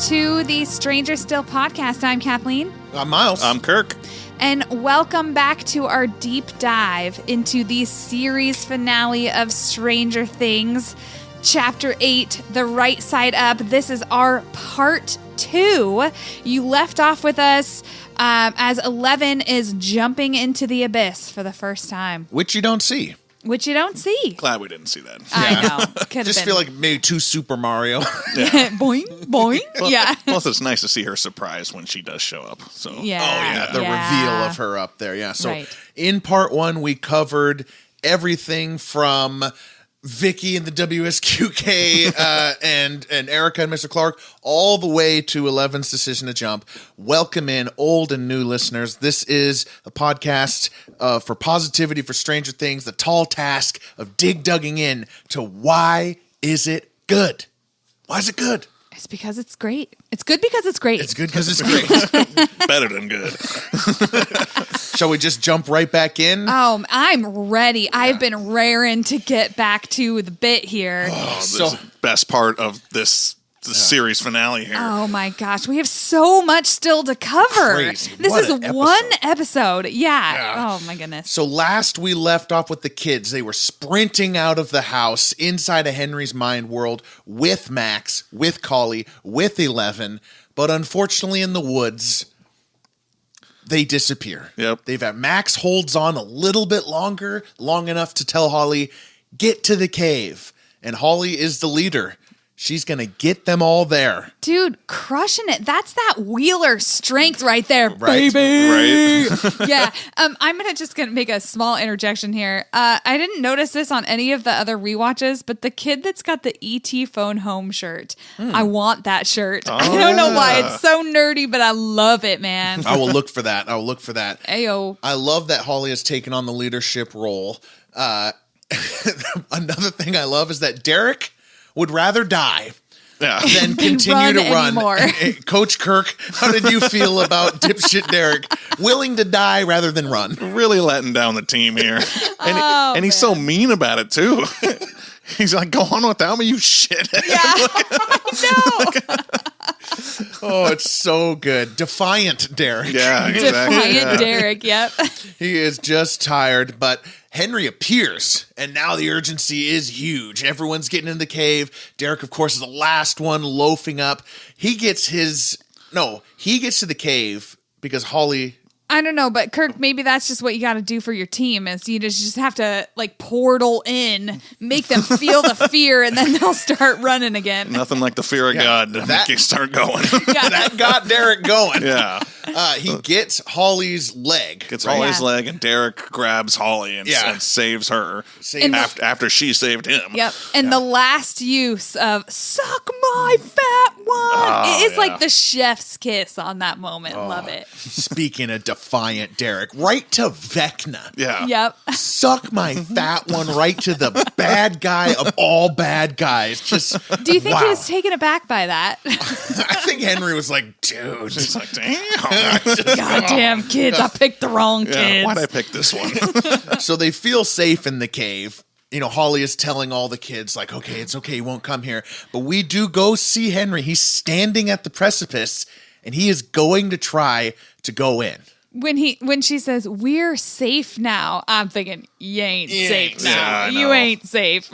to the Stranger Still podcast. I'm Kathleen. I'm Miles. I'm Kirk. And welcome back to our deep dive into the series finale of Stranger Things, Chapter 8, The Rightside Up. This is our part 2. You left off with us as 11 is jumping into the abyss for the first time. Which you don't see. Which you don't see. Glad we didn't see that. I know. Could've Just been. feel like maybe too Super Mario. Boing, boing. Yeah. Plus, it's nice to see her surprised when she does show up. So Yeah. The reveal of her up there. Yeah. So Right. in part 1, we covered everything from Vicky and the WSQK and Erica and Mr. Clark, all the way to 11's decision to jump. Welcome in old and new listeners. This is a podcast for positivity for Stranger Things, the tall task of dugging in to why is it good? Why is it good? It's because it's great. It's good because it's great. It's good because it's great. better than good. Shall we just jump right back in? Oh, I'm ready. Yeah. I've been raring to get back to the bit here. This is the best part of this series finale here. Oh my gosh, we have so much still to cover. Crazy. This What is an one episode. Yeah. Oh my goodness. So last we left off with the kids. They were sprinting out of the house inside of Henry's mind world with Max, with Collie, with 11. But unfortunately in the woods, they disappear. Yep. Max holds on a little bit longer, long enough to tell Holly, get to the cave. And Holly is the leader. She's going to get them all there. Dude, crushing it. That's that Wheeler strength right there, Right. baby. Right. Yeah. I'm just going to make a small interjection here. I didn't notice this on any of the other rewatches, but the kid that's got the ET phone home shirt, I want that shirt. I don't know why. It's so nerdy, but I love it, man. I will look for that. Ayo. I love that Holly has taken on the leadership role. Another thing I love is that Derek would rather die than continue to run. Coach Kirk, how did you feel about dipshit Derek willing to die rather than run? Really letting down the team here. And he's so mean about it, too. He's like, go on without me, you shit. Yeah. No. Oh, it's so good. Defiant Derek. Yeah, exactly. Defiant Derek, yep. He is just tired, but Henry appears, and now the urgency is huge. Everyone's getting in the cave. Derek, of course, is the last one loafing up. He gets to the cave because Holly... I don't know, but Kirk, maybe that's just what you got to do for your team is you just have to like portal in, make them feel the fear, and then they'll start running again. Nothing like the fear of God to make you start going. That got Derek going. Yeah. He gets Holly's leg. Holly's leg, and Derek grabs Holly and saves her after she saved him. Yep. And the last use of "suck my fat one" it's like the chef's kiss on that moment. Love it. Speaking of defiant Derek, right to Vecna. Yeah. Yep. Suck my fat one right to the bad guy of all bad guys. Just do you think he was taken aback by that? I think Henry was like, dude. He's like, damn. Goddamn kids, I picked the wrong kids. Why'd I pick this one? So they feel safe in the cave. You know, Holly is telling all the kids, like, okay, it's okay, you won't come here. But we do go see Henry. He's standing at the precipice, and he is going to try to go in. When she says, we're safe now, I'm thinking, you ain't safe now. Yeah, you ain't safe.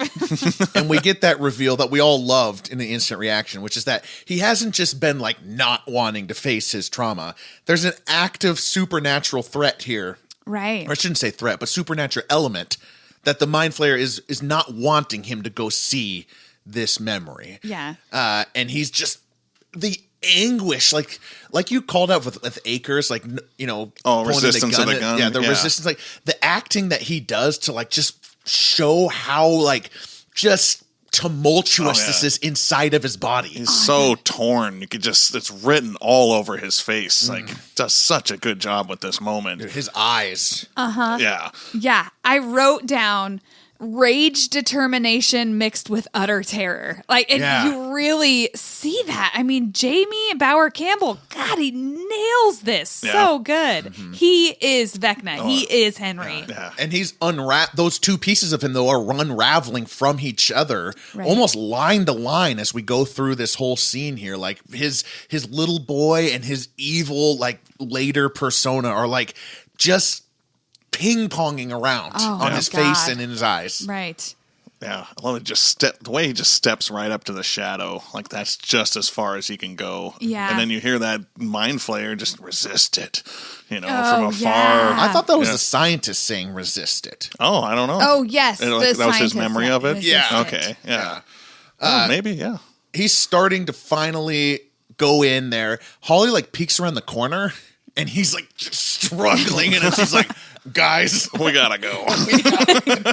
And we get that reveal that we all loved in the instant reaction, which is that he hasn't just been like not wanting to face his trauma. There's an active supernatural threat here. Right. Or I shouldn't say threat, but supernatural element that the Mind Flayer is not wanting him to go see this memory. Yeah. And he's just the anguish, like you called out with Akers, like, you know, resistance of the gun. Yeah, the resistance, like the acting that he does to like just show how like just tumultuous this is inside of his body. He's so torn. You could it's written all over his face. Like, does such a good job with this moment. Dude, his eyes. Uh-huh. Yeah. Yeah. I wrote down rage, determination mixed with utter terror. Like, and you really see that. I mean, Jamie Bauer Campbell, God, he nails this so good. Mm-hmm. He is Vecna. He is Henry. Yeah. And he's those two pieces of him, though, are unraveling from each other, almost line to line as we go through this whole scene here. Like, his little boy and his evil, like, later persona are, like, just ping-ponging around on his face and in his eyes. Right. Yeah. I love it. The way he just steps right up to the shadow. Like, that's just as far as he can go. Yeah. And then you hear that mind flayer, just resist it, from afar. Yeah. I thought that was the scientist saying resist it. Oh, I don't know. Oh, yes. That was his memory of it? Yeah. Okay. Yeah. Maybe, yeah. He's starting to finally go in there. Holly, like, peeks around the corner, and he's, like, just struggling, and she's like, guys, we gotta go.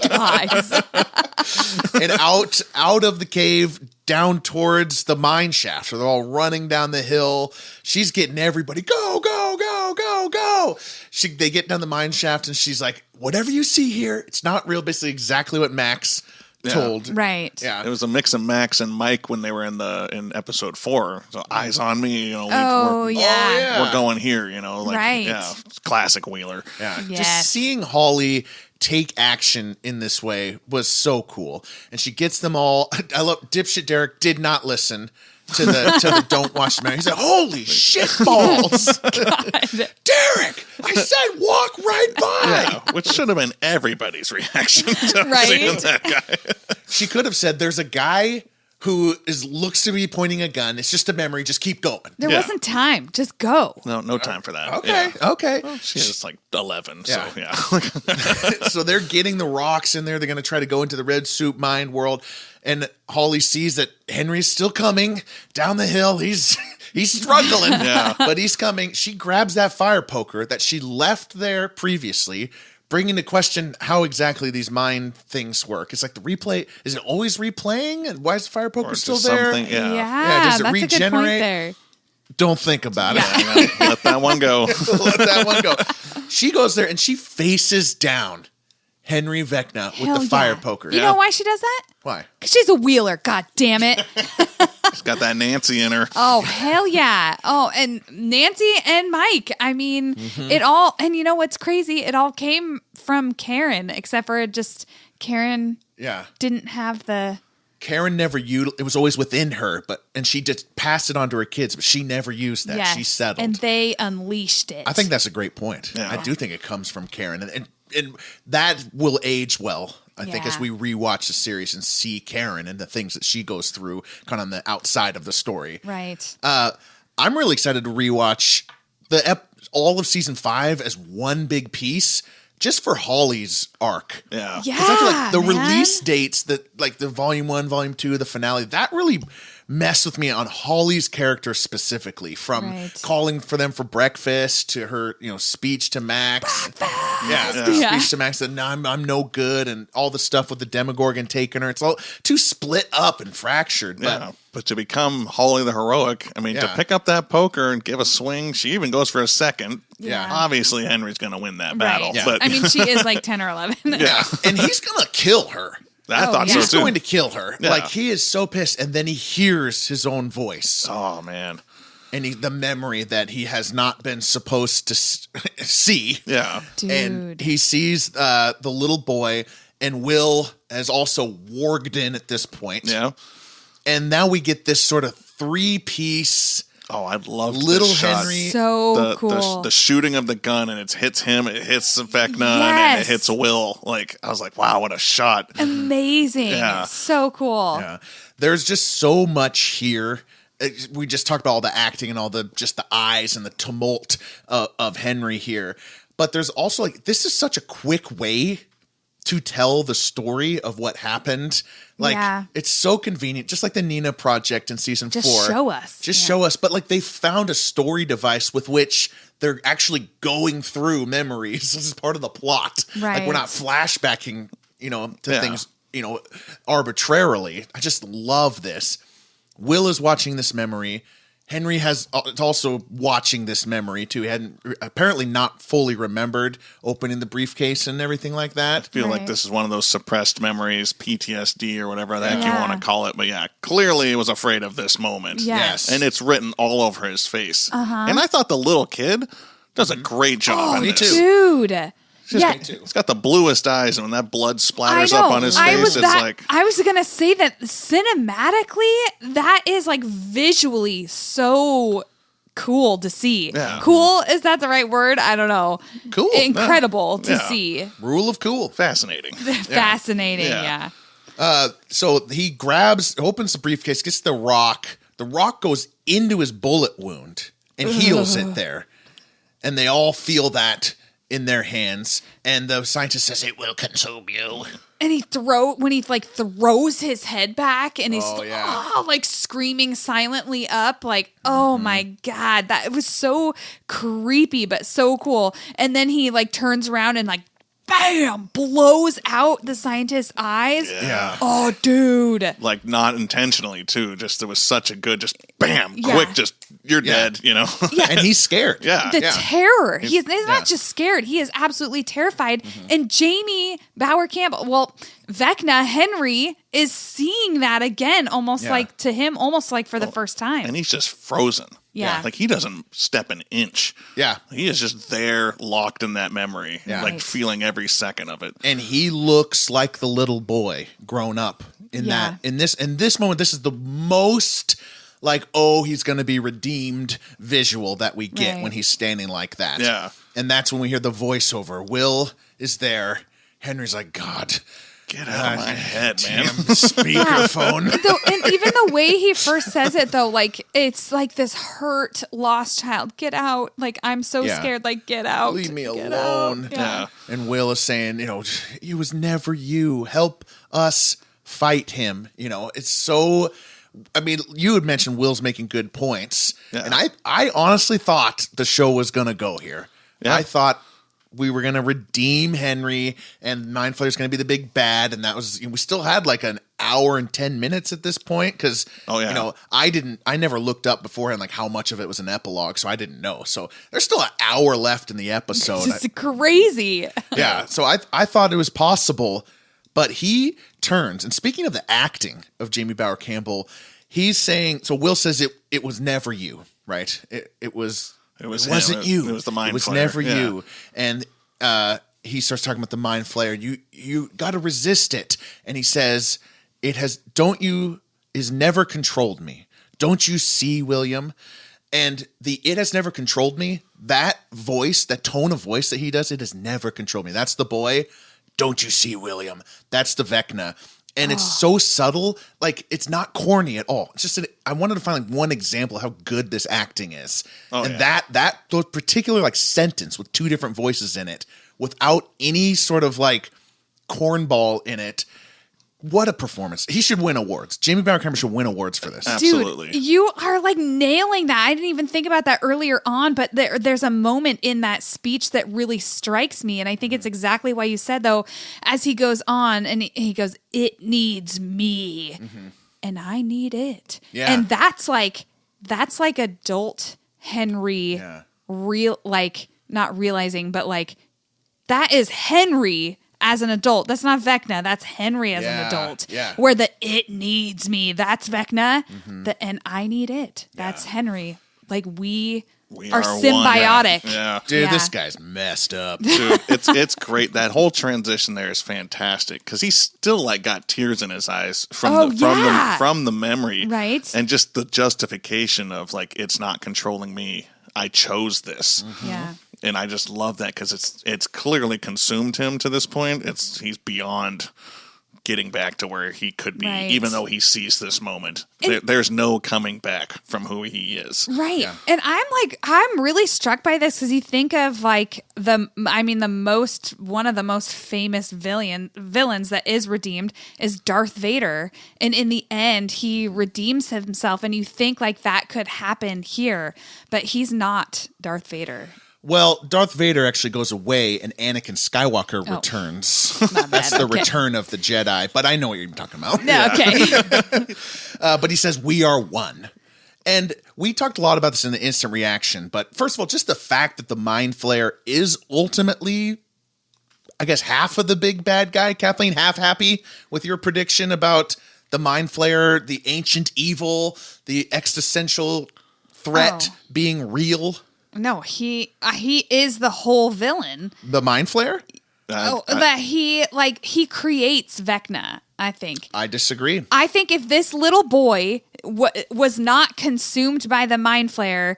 Guys. And out of the cave, down towards the mine shaft. So they're all running down the hill. She's getting everybody, go, go, go, go, go. They get down the mine shaft, and she's like, whatever you see here, it's not real. Basically exactly what Max told. Right. Yeah. It was a mix of Max and Mike when they were in episode 4. So eyes on me, we're going here, like, right. Yeah, classic Wheeler. Yeah. Yes. Just seeing Holly take action in this way was so cool. And she gets them all. I love dipshit Derek did not listen to the don't watch the man. He said, holy shit balls. Derek, I said walk right by. Yeah, which should have been everybody's reaction to seeing that guy. She could have said, there's a guy who looks to be pointing a gun. It's just a memory. Just keep going. There wasn't time. Just go. No time for that. Okay. Well, she's like 11, yeah. so yeah. So they're getting the rocks in there. They're going to try to go into the red soup mine world. And Holly sees that Henry's still coming down the hill. He's struggling, but he's coming. She grabs that fire poker that she left there previously, bringing to question how exactly these mine things work. It's like the replay. Is it always replaying? Why is the fire poker still there? Yeah, does it that's regenerate? A good point there. Don't think about it. Let that one go. Let that one go. She goes there and she faces down Henry Vecna with the fire poker. You know why she does that? Why? Because she's a Wheeler. God damn it. She's got that Nancy in her. Oh, hell yeah. Oh, and Nancy and Mike. I mean, it all, and you know what's crazy? It all came from Karen, except for just Karen didn't have the... Karen never used it was always within her, and she just passed it on to her kids, but she never used that. Yes, she settled. And they unleashed it. I think that's a great point. Yeah. I do think it comes from Karen. And that will age well, I think, as we rewatch the series and see Karen and the things that she goes through kind of on the outside of the story. Right. I'm really excited to rewatch all of season 5 as one big piece, just for Holly's arc. Yeah. Because I feel like the release dates, that like the volume 1, volume 2, the finale, that really messed with me on Holly's character specifically, from calling for them for breakfast to her, speech to Max. Speech to Max that no, I'm no good, and all the stuff with the Demogorgon taking her. It's all too split up and fractured. But to become Holly the heroic, I mean, to pick up that poker and give a swing, she even goes for a second. Yeah. Obviously, Henry's going to win that battle. Yeah. But I mean, she is like 10 or 11. Yeah. And he's going to kill her. I thought so, too. He's going to kill her. Yeah. Like, he is so pissed. And then he hears his own voice. Oh, man. And the memory that he has not been supposed to see. Yeah. Dude. And he sees the little boy, and Will has also warged in at this point. Yeah. And now we get this sort of 3-piece... Oh, I love little this shot. Henry. So cool. The shooting of the gun, and it hits him, it hits Vecna, and it hits Will. Like, I was like, wow, what a shot. Amazing. Yeah. So cool. Yeah. There's just so much here. We just talked about all the acting and all the eyes and the tumult of Henry here. But there's also this is such a quick way to tell the story of what happened. It's so convenient, just like the Nina Project in season 4. Just show us. Show us. But they found a story device with which they're actually going through memories. This is part of the plot. Right. We're not flashbacking, to things, arbitrarily. I just love this. Will is watching this memory. Henry is also watching this memory too. He hadn't apparently not fully remembered opening the briefcase and everything like that. I feel like this is one of those suppressed memories, PTSD or whatever the heck you want to call it. But yeah, clearly he was afraid of this moment. Yes. And it's written all over his face. And I thought the little kid does a great job in this. Dude. He's got the bluest eyes, and when that blood splatters up on his face, I was going to say that cinematically, that is like visually so cool to see. Yeah. Cool, is that the right word? I don't know. Cool. Incredible to see. Rule of cool. Fascinating. Fascinating, yeah. So he opens the briefcase, gets the rock. The rock goes into his bullet wound and heals it there. And they all feel that in their hands, and the scientist says it will consume you. And when he throws his head back, and he's like screaming silently up, like, oh my God, that it was so creepy but so cool. And then he like turns around and like bam, blows out the scientist's eyes. Yeah. Oh, dude. Like not intentionally too. Just it was such a good, just bam, quick, just you're dead, you know. Yeah. And he's scared. Yeah. The terror. He's not just scared. He is absolutely terrified. And Jamie Bauer Campbell, Vecna Henry is seeing that again, almost like to him, almost like for the first time. And he's just frozen. Yeah. Like he doesn't step an inch. Yeah. He is just there locked in that memory, like feeling every second of it. And he looks like the little boy grown up in this moment. This is the most like, oh, he's going to be redeemed visual that we get when he's standing like that. Yeah. And that's when we hear the voiceover. Will is there. Henry's like, God, get out of my head, man. Speakerphone. And even the way he first says it, though, like, it's like this hurt, lost child. Get out. Like, I'm so scared. Like, get out. Leave me alone. Yeah. And Will is saying, it was never you. Help us fight him. It's so... I mean, you had mentioned Will's making good points. Yeah. And I honestly thought the show was going to go here. Yeah. I thought we were going to redeem Henry and Mind Flayer's going to be the big bad. And that was, we still had like an hour and 10 minutes at this point. Cause I never looked up beforehand, like how much of it was an epilogue. So I didn't know. So there's still an hour left in the episode. It's crazy. Yeah. So I thought it was possible, but he turns. And speaking of the acting of Jamie Bauer Campbell, he's saying, so Will says it was never you, right? It wasn't you. It was the Mind Flayer. It was never you. And he starts talking about the Mind Flayer. You got to resist it. And he says, is never controlled me. Don't you see, William? And it has never controlled me. That voice, that tone of voice that he does, it has never controlled me. That's the boy. Don't you see, William? That's the Vecna. And it's so subtle, like it's not corny at all. It's just I wanted to find like one example of how good this acting is. That particular like sentence with two different voices in it, without any sort of like cornball in it. What a performance. He should win awards. Jamie Bauer Campbell should win awards for this. Absolutely. Dude, you are like nailing that. I didn't even think about that earlier on, but there's a moment in that speech that really strikes me. And I think it's exactly why you said, though, as he goes on and he goes, it needs me and I need it. Yeah. And that's like adult Henry not realizing, but like that is Henry as an adult. That's not Vecna. That's Henry as an adult. Yeah. Where it needs me. That's Vecna. And I need it. That's Henry. Like we are symbiotic. Yeah. Dude, this guy's messed up. Dude, it's great. That whole transition there is fantastic because he's still like got tears in his eyes from the memory. Right. And just the justification of like, it's not controlling me. I chose this. Yeah. And I just love that because it's clearly consumed him to this point. He's beyond getting back to where he could be, even though he sees this moment. There's no coming back from who he is. Right. Yeah. And I'm really struck by this because you think of like one of the most famous villains that is redeemed is Darth Vader. And in the end, he redeems himself. And you think like that could happen here, but he's not Darth Vader. Well, Darth Vader actually goes away and Anakin Skywalker returns. That's the return of the Jedi, but I know what you're talking about. No, okay. But he says, we are one. And we talked a lot about this in the instant reaction, but first of all, just the fact that the Mind Flayer is ultimately, I guess, half of the big bad guy. Kathleen, half happy with your prediction about the Mind Flayer, the ancient evil, the existential threat being real? No, he is the whole villain. The Mind Flayer? That he creates Vecna, I think. I disagree. I think if this little boy was not consumed by the Mind Flayer,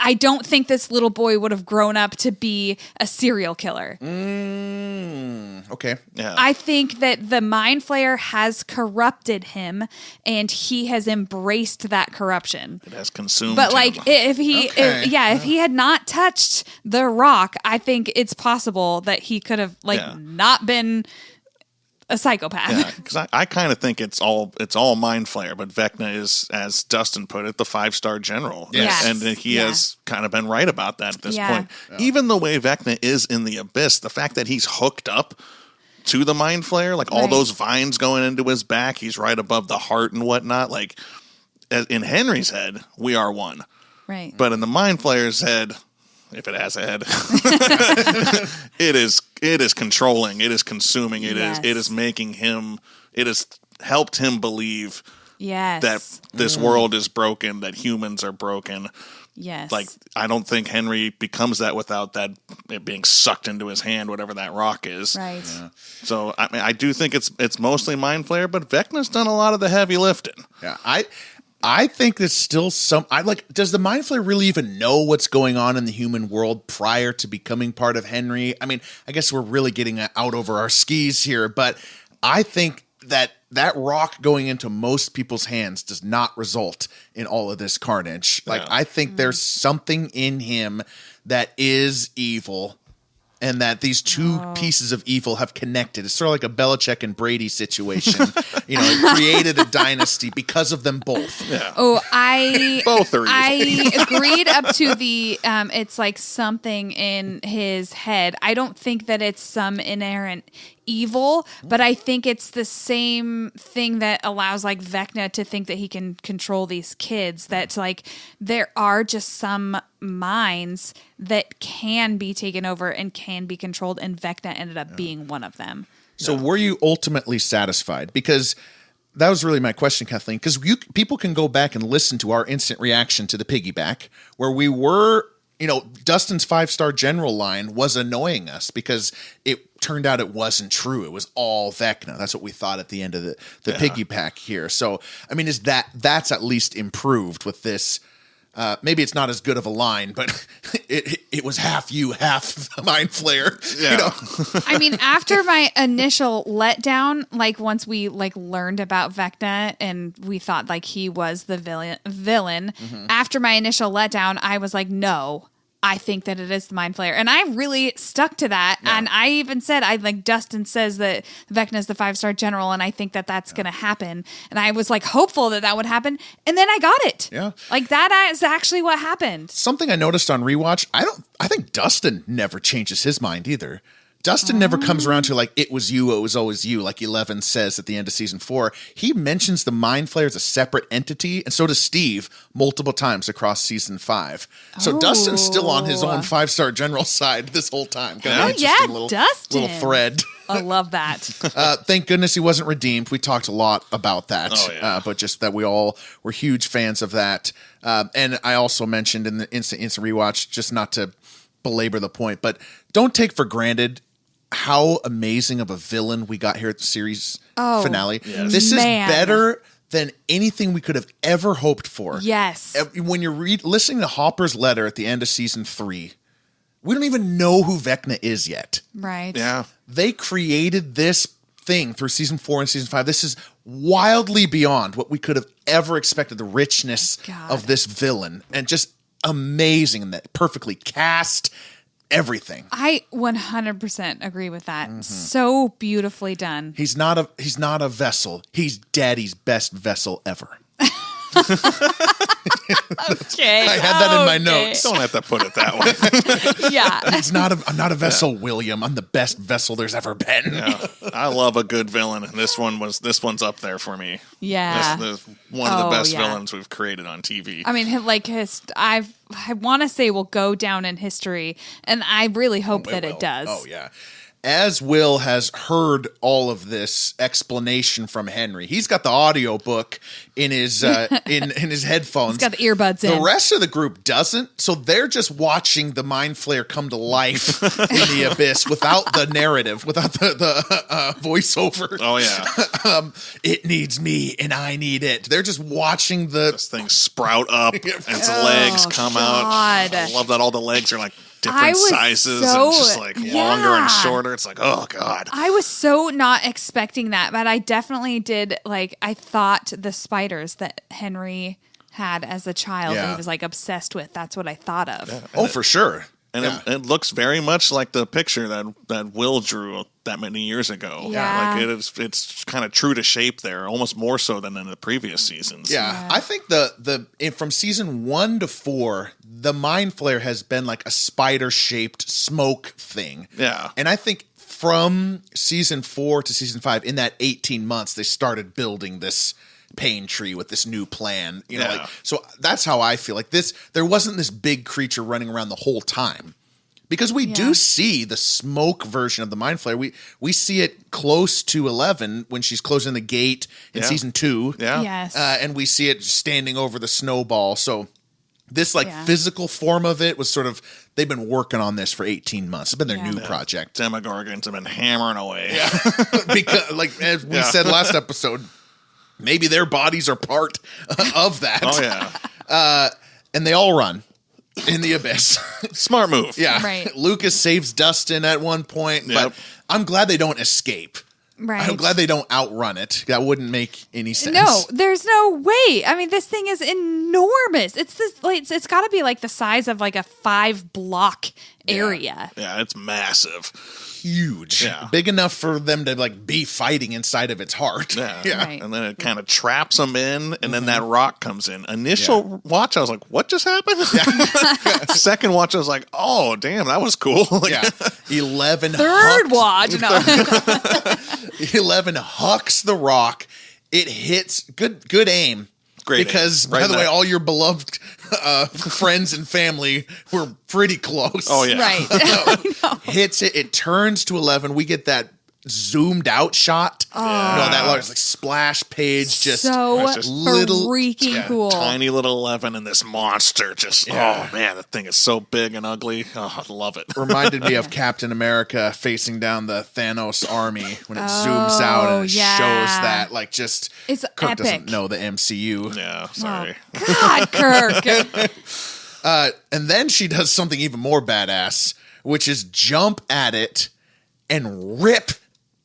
I don't think this little boy would have grown up to be a serial killer. Okay. Yeah. I think that the Mind Flayer has corrupted him, and he has embraced that corruption. It has consumed But him. if he had not touched the rock, I think it's possible that he could have not been a psychopath. Yeah, because I kind of think it's all Mind Flayer, but Vecna is, as Dustin put it, the 5-star general. Yes. And he has kind of been right about that at this point. Yeah. Even the way Vecna is in the Abyss, the fact that he's hooked up to the Mind Flayer, like all those vines going into his back, he's right above the heart and whatnot. Like in Henry's head, we are one. Right. But in the Mind Flayer's head, if it has a head, it is controlling, it is consuming, it is making him, it has helped him believe that this world is broken, that humans are broken. Yes. Like, I don't think Henry becomes that without that it being sucked into his hand, whatever that rock is. Right. Yeah. So I mean, I do think it's mostly Mind Flayer, but Vecna's done a lot of the heavy lifting. Yeah. I think there's still does the Mind Flayer really even know what's going on in the human world prior to becoming part of Henry? I mean, I guess we're really getting out over our skis here, but I think that rock going into most people's hands does not result in all of this carnage. Like, I think there's something in him that is evil, and that these two pieces of evil have connected. It's sort of like a Belichick and Brady situation. It created a dynasty because of them both. Yeah. Oh, Both are evil. I agreed up to the it's like something in his head. I don't think that it's some inherent evil, but I think it's the same thing that allows like Vecna to think that he can control these kids. That's like there are just some minds that can be taken over and can be controlled, and Vecna ended up being one of them. So were you ultimately satisfied? Because that was really my question, Kathleen, because people can go back and listen to our instant reaction to the piggyback, where we were, Dustin's 5-star general line was annoying us because it turned out it wasn't true. It was all Vecna. That's what we thought at the end of the piggyback here. So, I mean, that's at least improved with this. Maybe it's not as good of a line, but it was half you, half the Mind Flayer. Yeah. I mean, after my initial letdown, like once we learned about Vecna and we thought like he was the villain, after my initial letdown, I was like, no, I think that it is the Mind Flayer. And I really stuck to that. Yeah. And I even said, Dustin says that Vecna is the 5-star general, and I think that that's going to happen. And I was hopeful that would happen. And then I got it. Yeah. That is actually what happened. Something I noticed on rewatch, I think Dustin never changes his mind either. Dustin never comes around to it was you, it was always you, like 11 says at the end of season 4. He mentions the Mind Flayer as a separate entity, and so does Steve multiple times across season 5. So Dustin's still on his own 5-star general side this whole time. Dustin. Little thread. I love that. Thank goodness he wasn't redeemed. We talked a lot about that, but just that we all were huge fans of that. And I also mentioned in the instant rewatch, just not to belabor the point, but don't take for granted how amazing of a villain we got here at the series finale. Yes. This is better than anything we could have ever hoped for. Yes. When you're listening to Hopper's letter at the end of season 3, we don't even know who Vecna is yet. Right. Yeah. They created this thing through season 4 and season 5. This is wildly beyond what we could have ever expected, the richness of this villain, and just amazing, and that perfectly cast. Everything. I 100% agree with that. So beautifully done. He's not a vessel. He's Daddy's best vessel ever. Okay. I had that in my notes. Don't have to put it that way. Yeah. I'm not a vessel, William. I'm the best vessel there's ever been. Yeah. I love a good villain, and this one's up there for me. Yeah. This one of the best villains we've created on TV. I mean, like I want to say will go down in history, and I really hope that it does. Oh yeah. As Will has heard all of this explanation from Henry, he's got the audio book in his in his headphones. He's got the earbuds in. The rest of the group doesn't, so they're just watching the Mind Flayer come to life in the abyss without the narrative, without the voiceover. Oh yeah, it needs me and I need it. They're just watching this thing sprout up and its legs come out. I love that all the legs are like different sizes and just like longer and shorter. It's like, oh God. I was so not expecting that, but I definitely did. Like, I thought the spiders that Henry had as a child that he was like obsessed with. That's what I thought of. Yeah. Oh, for sure. And it looks very much like the picture that Will drew that many years ago. Yeah. Like it's kind of true to shape there, almost more so than in the previous seasons. Yeah. I think from season 1 to 4, the Mind Flayer has been like a spider-shaped smoke thing. Yeah. And I think from season 4 to season 5, in that 18 months, they started building this pain tree with this new plan, so that's how I feel. Like there wasn't this big creature running around the whole time, because we do see the smoke version of the Mind Flayer. We see it close to 11 when she's closing the gate in season 2. Yeah. Yes. And we see it standing over the snowball. So this physical form of it was sort of, they've been working on this for 18 months. It's been their new project. Demogorgons have been hammering away. Yeah. Because, like as we said last episode, maybe their bodies are part of that. Oh, yeah. And they all run in the abyss. Smart move. Yeah. Right. Lucas saves Dustin at one point, but I'm glad they don't escape. Right. I'm glad they don't outrun it. That wouldn't make any sense. No, there's no way. I mean, this thing is enormous. It's this. Like, it's got to be like the size of like a 5-block area. Yeah, it's massive. Huge. Yeah. Big enough for them to like be fighting inside of its heart. Yeah. Right. And then it kind of traps them in, and then that rock comes in. Initial watch, I was like, what just happened? Second watch, I was like, oh, damn, that was cool. 11 Third watch. No. 11 hucks the rock. It hits. Good aim. Great because, by the way, all your beloved friends and family were pretty close. Oh, yeah. Right. Hits it. It turns to 11. We get that zoomed out shot. Oh. That large like splash page. Just little freaking cool. Tiny little 11 and this monster. Oh, man, that thing is so big and ugly. Oh, I love it. Reminded me of Captain America facing down the Thanos army when it zooms out and it shows that. Like, just it's Kirk epic. Doesn't know the MCU. Yeah, sorry. Oh, God, Kirk. And then she does something even more badass, which is jump at it and rip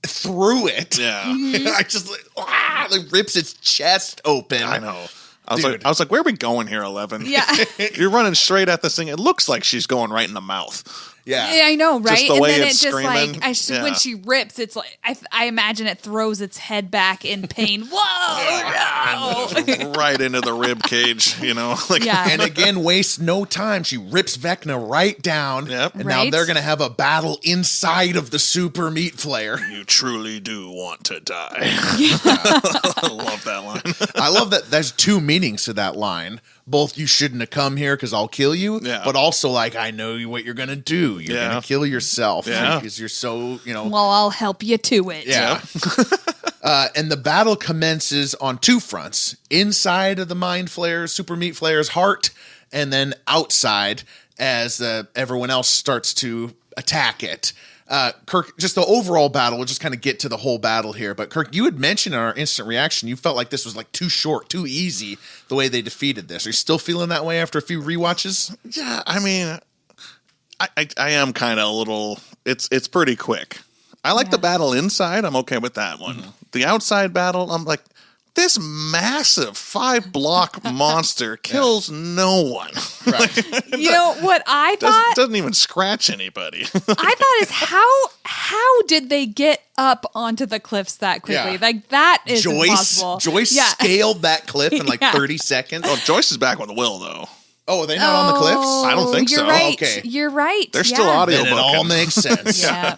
through it. Yeah. I just like rips its chest open. I know. I was like, where are we going here, 11? Yeah. You're running straight at this thing. It looks like she's going right in the mouth. Yeah, I know, right? Just the way and then it's it just screaming. like when she rips, it's like I imagine it throws its head back in pain. Whoa! No! Right into the rib cage, And again, wastes no time. She rips Vecna right down. Yep. And now they're gonna have a battle inside of the super meat flayer. You truly do want to die. I love that line. I love that. There's two meanings to that line. Both, you shouldn't have come here because I'll kill you. Yeah. But also, like, I know what you're gonna do. You're gonna kill yourself because you're so, Well, I'll help you to it. Yeah. And the battle commences on two fronts: inside of the Mind Flayer, Super Meat Flayer's heart, and then outside as everyone else starts to attack it. Kirk, just the overall battle, we'll just kind of get to the whole battle here. But Kirk, you had mentioned in our instant reaction, you felt like this was like too short, too easy, the way they defeated this. Are you still feeling that way after a few rewatches? Yeah, I mean, I am kind of a little, it's pretty quick. I like the battle inside. I'm okay with that one. Mm-hmm. The outside battle, I'm like, this massive 5-block monster kills no one. Right. You know what I thought? Doesn't even scratch anybody. I thought is how did they get up onto the cliffs that quickly? Yeah. Like that is impossible. Joyce scaled that cliff in like 30 seconds. Oh, Joyce is back with Will, though. Oh, are they not on the cliffs? I don't think so. Right. Okay. You're right. They're still audio Then it all makes sense. Yeah.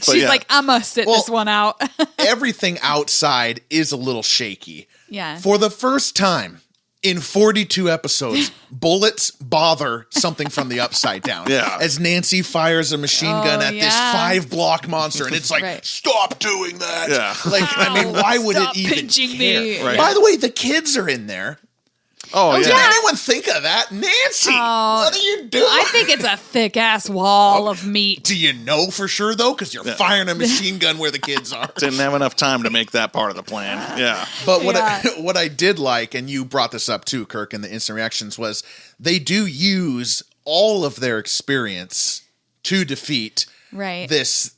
She's like, I'm going to sit this one out. Everything outside is a little shaky. Yeah. For the first time in 42 episodes, bullets bother something from the upside down. Yeah. As Nancy fires a machine gun at this 5-block monster, and it's like, Right. stop doing that. Yeah. Like, I mean, why would Stop it even pinching care? me. Right. By the way, the kids are in there. Oh, Did yeah. anyone think of that? Nancy, what are you doing? I think it's a thick ass wall of meat. Do you know for sure, though? Because you're firing a machine gun where the kids are. Didn't have enough time to make that part of the plan. Yeah. But what I did like, and you brought this up too, Kirk, in the instant reactions, was they do use all of their experience to defeat this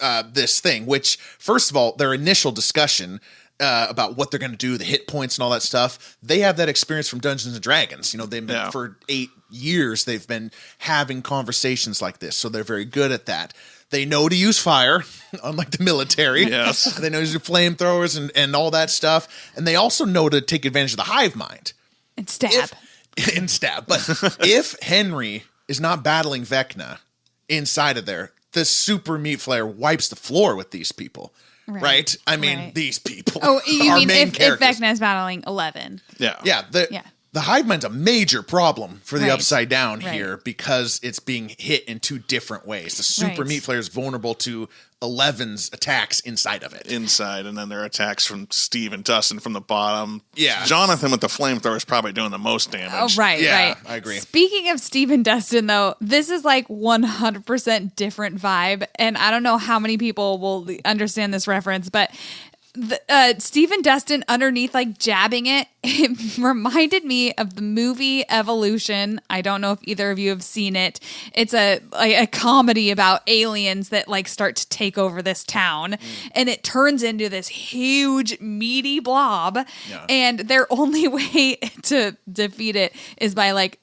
thing. Which, first of all, their initial discussion about what they're going to do, the hit points and all that stuff, they have that experience from Dungeons and Dragons. You know, they've been for 8 years they've been having conversations like this, so they're very good at that. They know to use fire, unlike the military. Yes. They know to use flamethrowers and all that stuff. And they also know to take advantage of the hive mind. And stab. But if Henry is not battling Vecna inside of there, the super meat flare wipes the floor with these people. Right? I mean, these people. Oh, you mean if characters. Vecna is battling 11? Yeah. The hive mind's a major problem for the upside down here because it's being hit in 2 different ways. The super meat flare is vulnerable to 11's attacks inside of it. Inside, and then there are attacks from Steve and Dustin from the bottom. Yeah. Jonathan with the flamethrower is probably doing the most damage. Oh, right. Yeah, I agree. Speaking of Steve and Dustin, though, this is like 100% different vibe. And I don't know how many people will understand this reference, but Steve and Dustin underneath, like jabbing it reminded me of the movie Evolution. I don't know if either of you have seen it. It's a comedy about aliens that like start to take over this town, and it turns into this huge meaty blob. Yeah. And their only way to defeat it is by like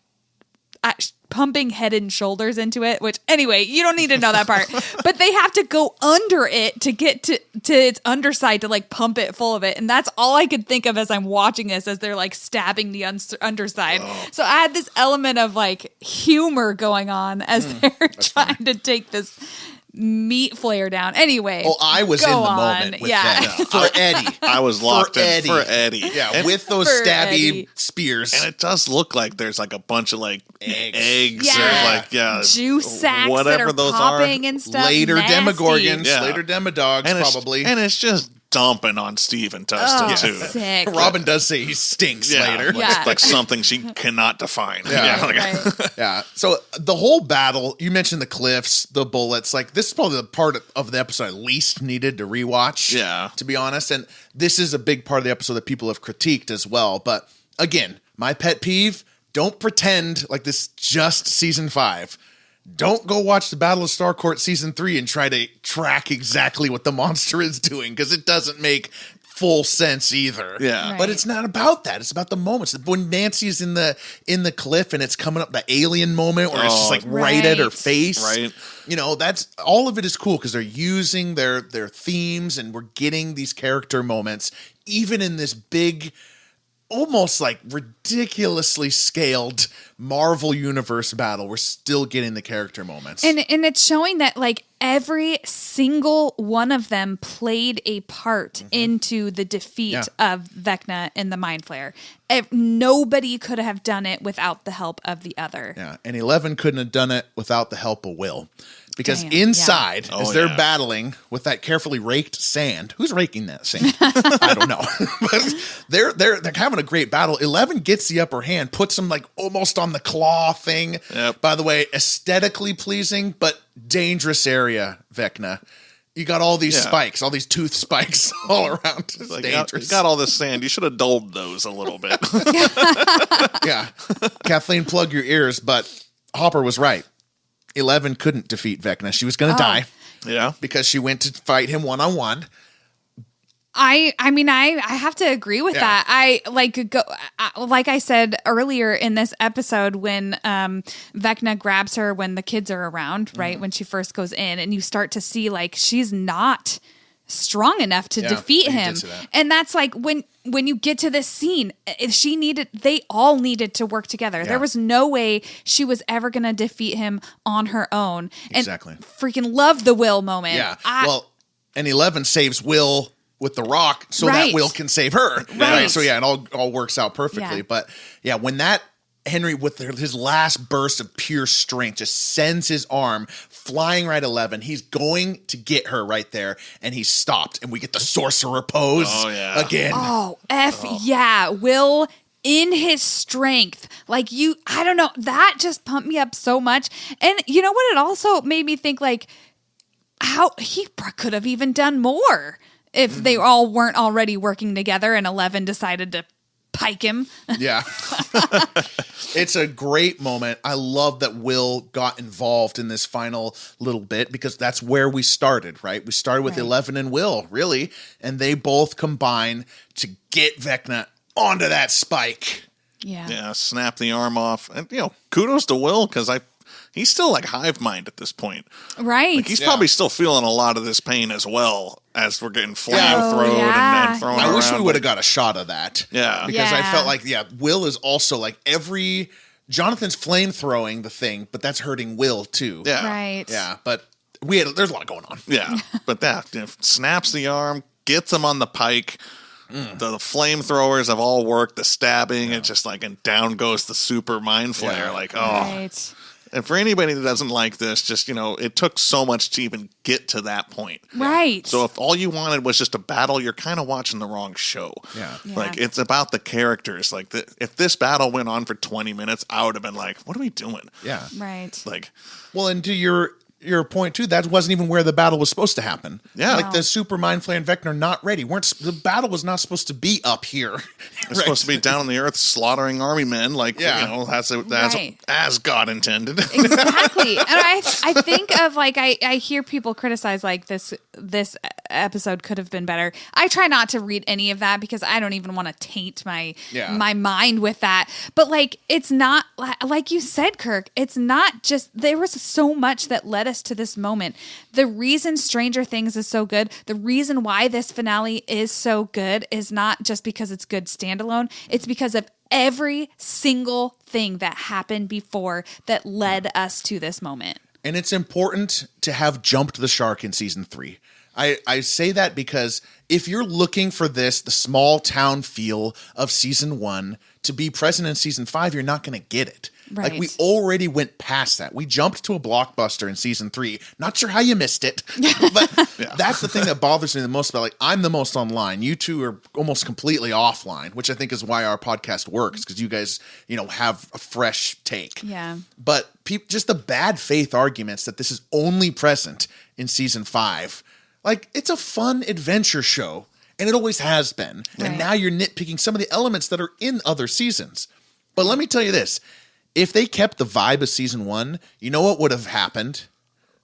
pumping Head and Shoulders into it, which anyway, you don't need to know that part, but they have to go under it to get to its underside to like pump it full of it. And that's all I could think of as I'm watching this, as they're like stabbing the underside. So I had this element of like humor going on as they're trying to take this meat flare down. Anyway. Well, I was in the moment with that. For Eddie. I was locked in for Eddie. Yeah, and with those stabby spears. And it does look like there's like a bunch of like eggs or like juice sacks whatever that are those popping and stuff. Later Nasty. Demogorgons, later Demodogs, and probably. And it's just dumping on Steve and Dustin too. Sick. Robin does say he stinks later. Like something she cannot define. Yeah. So the whole battle, you mentioned the cliffs, the bullets, like this is probably the part of the episode I least needed to rewatch. Yeah. To be honest. And this is a big part of the episode that people have critiqued as well. But again, my pet peeve, don't pretend like this is just season 5. Don't go watch the Battle of Starcourt season 3 and try to track exactly what the monster is doing, because it doesn't make full sense either. Yeah. But it's not about that. It's about the moments. When Nancy's in the cliff and it's coming up, the alien moment where it's just like right at her face. Right. You know, that's all of it is cool because they're using their themes, and we're getting these character moments even in this big, almost like ridiculously scaled Marvel Universe battle. We're still getting the character moments. And it's showing that like every single one of them played a part into the defeat of Vecna and the Mind Flayer. Nobody could have done it without the help of the other. Yeah, and 11 couldn't have done it without the help of Will. Because inside, as they're battling with that carefully raked sand, who's raking that sand? I don't know. But they're having a great battle. 11 gets the upper hand, puts them like almost on the claw thing. Yep. By the way, aesthetically pleasing, but dangerous area, Vecna. You got all these spikes, all these tooth spikes all around. It's like, dangerous. You got all this sand. You should have dulled those a little bit. Yeah. Kathleen, plug your ears, but Hopper was right. 11 couldn't defeat Vecna. She was going to die. Yeah. Because she went to fight him one-on-one. I mean, I have to agree with that. Like I said earlier in this episode, when Vecna grabs her when the kids are around, right? When she first goes in, and you start to see like she's not strong enough to defeat him. And that's like when you get to this scene, they all needed to work together. There was no way she was ever going to defeat him on her own. Exactly. And freaking love the Will moment. Yeah. And 11 saves Will with the rock so that Will can save her. Right. So it all works out perfectly. Yeah. But when that Henry with his last burst of pure strength just sends his arm flying right 11, he's going to get her right there, and he's stopped, and we get the sorcerer pose again. Will in his strength, like I don't know, that just pumped me up so much. And you know what? It also made me think like how he could have even done more if they all weren't already working together and 11 decided to pike him. Yeah. It's a great moment. I love that Will got involved in this final little bit because that's where we started, right? We started with 11 and Will, really, and they both combine to get Vecna onto that spike. Yeah, snap the arm off. And, kudos to Will because he's still like hive mind at this point. Right. Like he's probably still feeling a lot of this pain as well as we're getting flamethrowed and thrown around. I wish we would have got a shot of that. Yeah. Because I felt like, Will is also like Jonathan's flamethrowing the thing, but that's hurting Will too. Yeah. Right. Yeah. But there's a lot going on. Yeah. But that snaps the arm, gets him on the pike. The flamethrowers have all worked. The stabbing, it's just like, and down goes the super mind flare. Like, Right. And for anybody that doesn't like this, just, it took so much to even get to that point. Right. So if all you wanted was just a battle, you're kind of watching the wrong show. Yeah. Like, it's about the characters. Like, if this battle went on for 20 minutes, I would have been like, what are we doing? Yeah. Right. Like, well, and to your point too, that wasn't even where the battle was supposed to happen. Yeah. Like the super mind flare and Vecna are not ready. The battle was not supposed to be up here. It's supposed to be down on the earth slaughtering army men, like that's as God intended. Exactly. And I think of like I hear people criticize like this episode could have been better. I try not to read any of that because I don't even want to taint my mind with that. But like it's not like you said, Kirk, it's not just there was so much that led us to this moment. The reason Stranger Things is so good, the reason why this finale is so good is not just because it's good standalone. It's because of every single thing that happened before that led us to this moment. And it's important to have jumped the shark in season 3. I say that because if you're looking for the small town feel of season 1 to be present in season 5, you're not going to get it. Right. Like we already went past that. We jumped to a blockbuster in season 3. Not sure how you missed it, but that's the thing that bothers me the most about, like, I'm the most online. You two are almost completely offline, which I think is why our podcast works, because you guys, have a fresh take. Yeah. But just the bad faith arguments that this is only present in season 5. Like, it's a fun adventure show, and it always has been. Right. And now you're nitpicking some of the elements that are in other seasons. But let me tell you this. If they kept the vibe of season 1, you know what would have happened?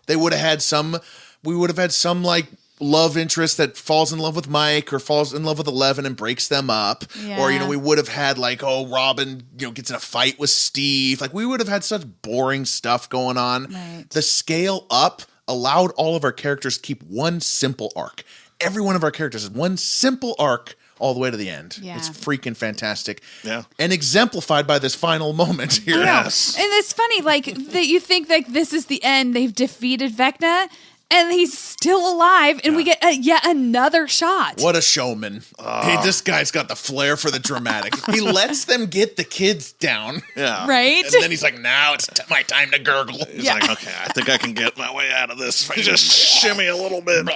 We would have had some like love interest that falls in love with Mike or falls in love with 11 and breaks them up. Yeah. Or, we would have had like, Robin, gets in a fight with Steve. Like, we would have had such boring stuff going on. Right. The scale up allowed all of our characters to keep one simple arc. Every one of our characters has one simple arc all the way to the end. Yeah. It's freaking fantastic. Yeah. And exemplified by this final moment here. Yes. And it's funny, like, that you think, like, this is the end. They've defeated Vecna, and he's still alive, and we get yet another shot. What a showman. Hey, this guy's got the flair for the dramatic. He lets them get the kids down. Yeah. Right? And then he's like, now it's my time to gurgle. He's like, okay, I think I can get my way out of this if I just shimmy a little bit.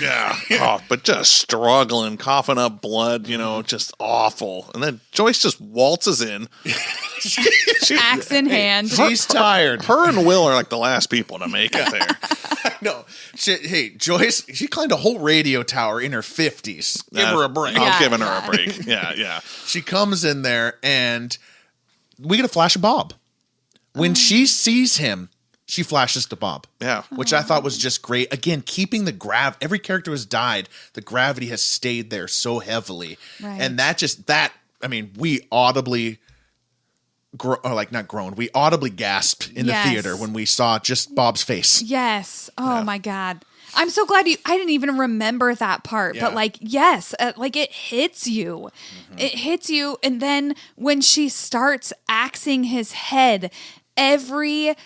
Yeah. Oh, but just struggling, coughing up blood, just awful. And then Joyce just waltzes in. Axe in hand. She's tired. Her and Will are like the last people to make it there. No. Hey, Joyce, she climbed a whole radio tower in her 50s. Give her a break. I'm giving her a break. Yeah. She comes in there, and we get a flash of Bob. When she sees him, she flashes to Bob. Yeah. Which I thought was just great. Again, keeping the every character has died. The gravity has stayed there so heavily. Right. And we audibly we audibly gasped in the theater when we saw just Bob's face. Yes. Oh my God. I'm so glad I didn't even remember that part, but yes, it hits you. Mm-hmm. It hits you. And then when she starts axing his head, every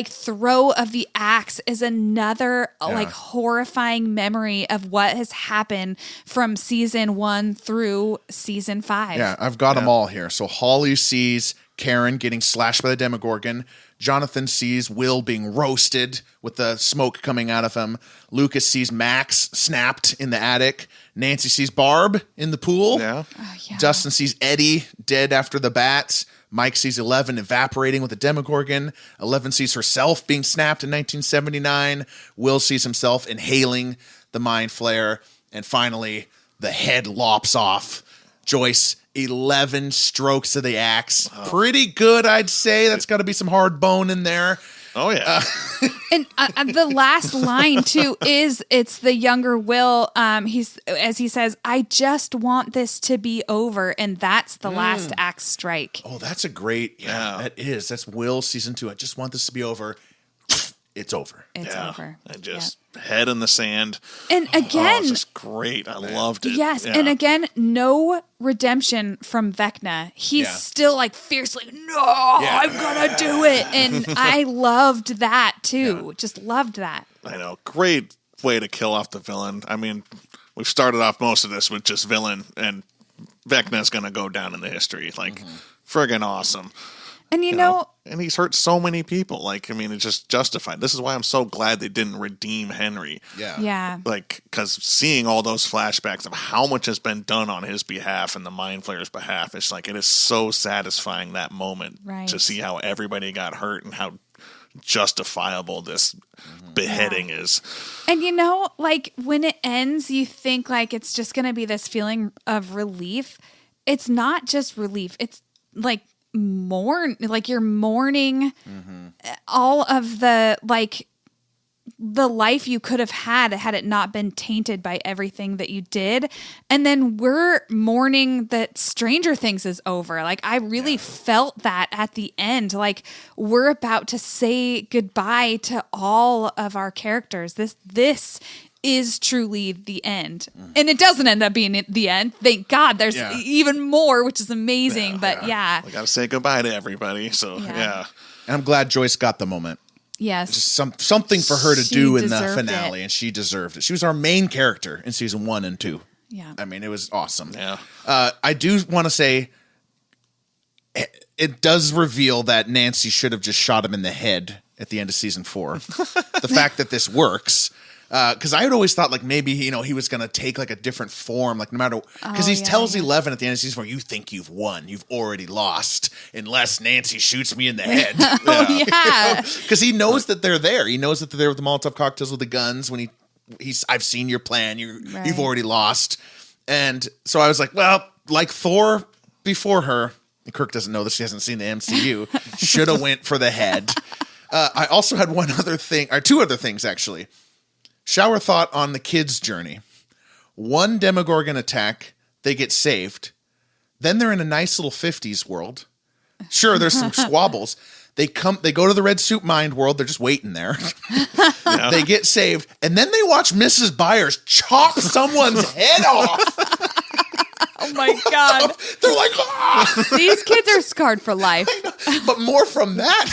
throw of the axe is another horrifying memory of what has happened from season 1 through season 5. Yeah, I've got them all here. So Holly sees Karen getting slashed by the Demogorgon. Jonathan sees Will being roasted with the smoke coming out of him. Lucas sees Max snapped in the attic. Nancy sees Barb in the pool. Yeah. Oh, yeah. Dustin sees Eddie dead after the bats. Mike sees 11 evaporating with the Demogorgon. 11 sees herself being snapped in 1979. Will sees himself inhaling the Mind Flayer. And finally, the head lops off. Joyce, 11 strokes of the axe. Pretty good, I'd say. That's got to be some hard bone in there. Oh, yeah. And the last line, too, it's the younger Will. He says, I just want this to be over. And that's the last axe strike. Oh, that's a great, that is. That's Will season 2. I just want this to be over. It's over. It's over. And just head in the sand. And again, it's just great. I loved it. Yes. Yeah. And again, no redemption from Vecna. He's still fiercely, I'm going to do it. And I loved that too. Yeah. Just loved that. I know. Great way to kill off the villain. I mean, we've started off most of this with just villain, and Vecna's going to go down in the history. Friggin' awesome. And you know, and he's hurt so many people. It's just justified. This is why I'm so glad they didn't redeem Henry. Yeah. Yeah. Because seeing all those flashbacks of how much has been done on his behalf and the Mind Flayer's behalf, it's it is so satisfying that moment to see how everybody got hurt and how justifiable this beheading is. And when it ends, you think it's just going to be this feeling of relief. It's not just relief. It's you're mourning all of the life you could have had it not been tainted by everything that you did. And then we're mourning that Stranger Things is over. I really felt that at the end. We're about to say goodbye to all of our characters. This is truly the end. And it doesn't end up being the end. Thank God. There's even more, which is amazing. We got to say goodbye to everybody. So, yeah. And I'm glad Joyce got the moment. Yes. Just something for her to do in the finale, and she deserved it. She was our main character in season 1 and 2. Yeah. It was awesome. Yeah. I do want to say it does reveal that Nancy should have just shot him in the head at the end of season 4. The fact that this works. Because I had always thought maybe he was gonna take a different form, no matter, because he tells 11 at the end of season 4, you think you've won, you've already lost unless Nancy shoots me in the head. Because he knows that they're there. He knows that they're there with the Molotov cocktails with the guns. When he's I've seen your plan. You've already lost. And so I was like Thor before her. And Kirk doesn't know this. He hasn't seen the MCU. Should have went for the head. I also had two other things actually. Shower thought on the kids' journey. One Demogorgon attack, they get saved. Then they're in a nice little 50s world. Sure, there's some squabbles. They go to the red suit mind world. They're just waiting there. They get saved. And then they watch Mrs. Byers chop someone's head off. Oh my God. They're like, ah! These kids are scarred for life. But more from that.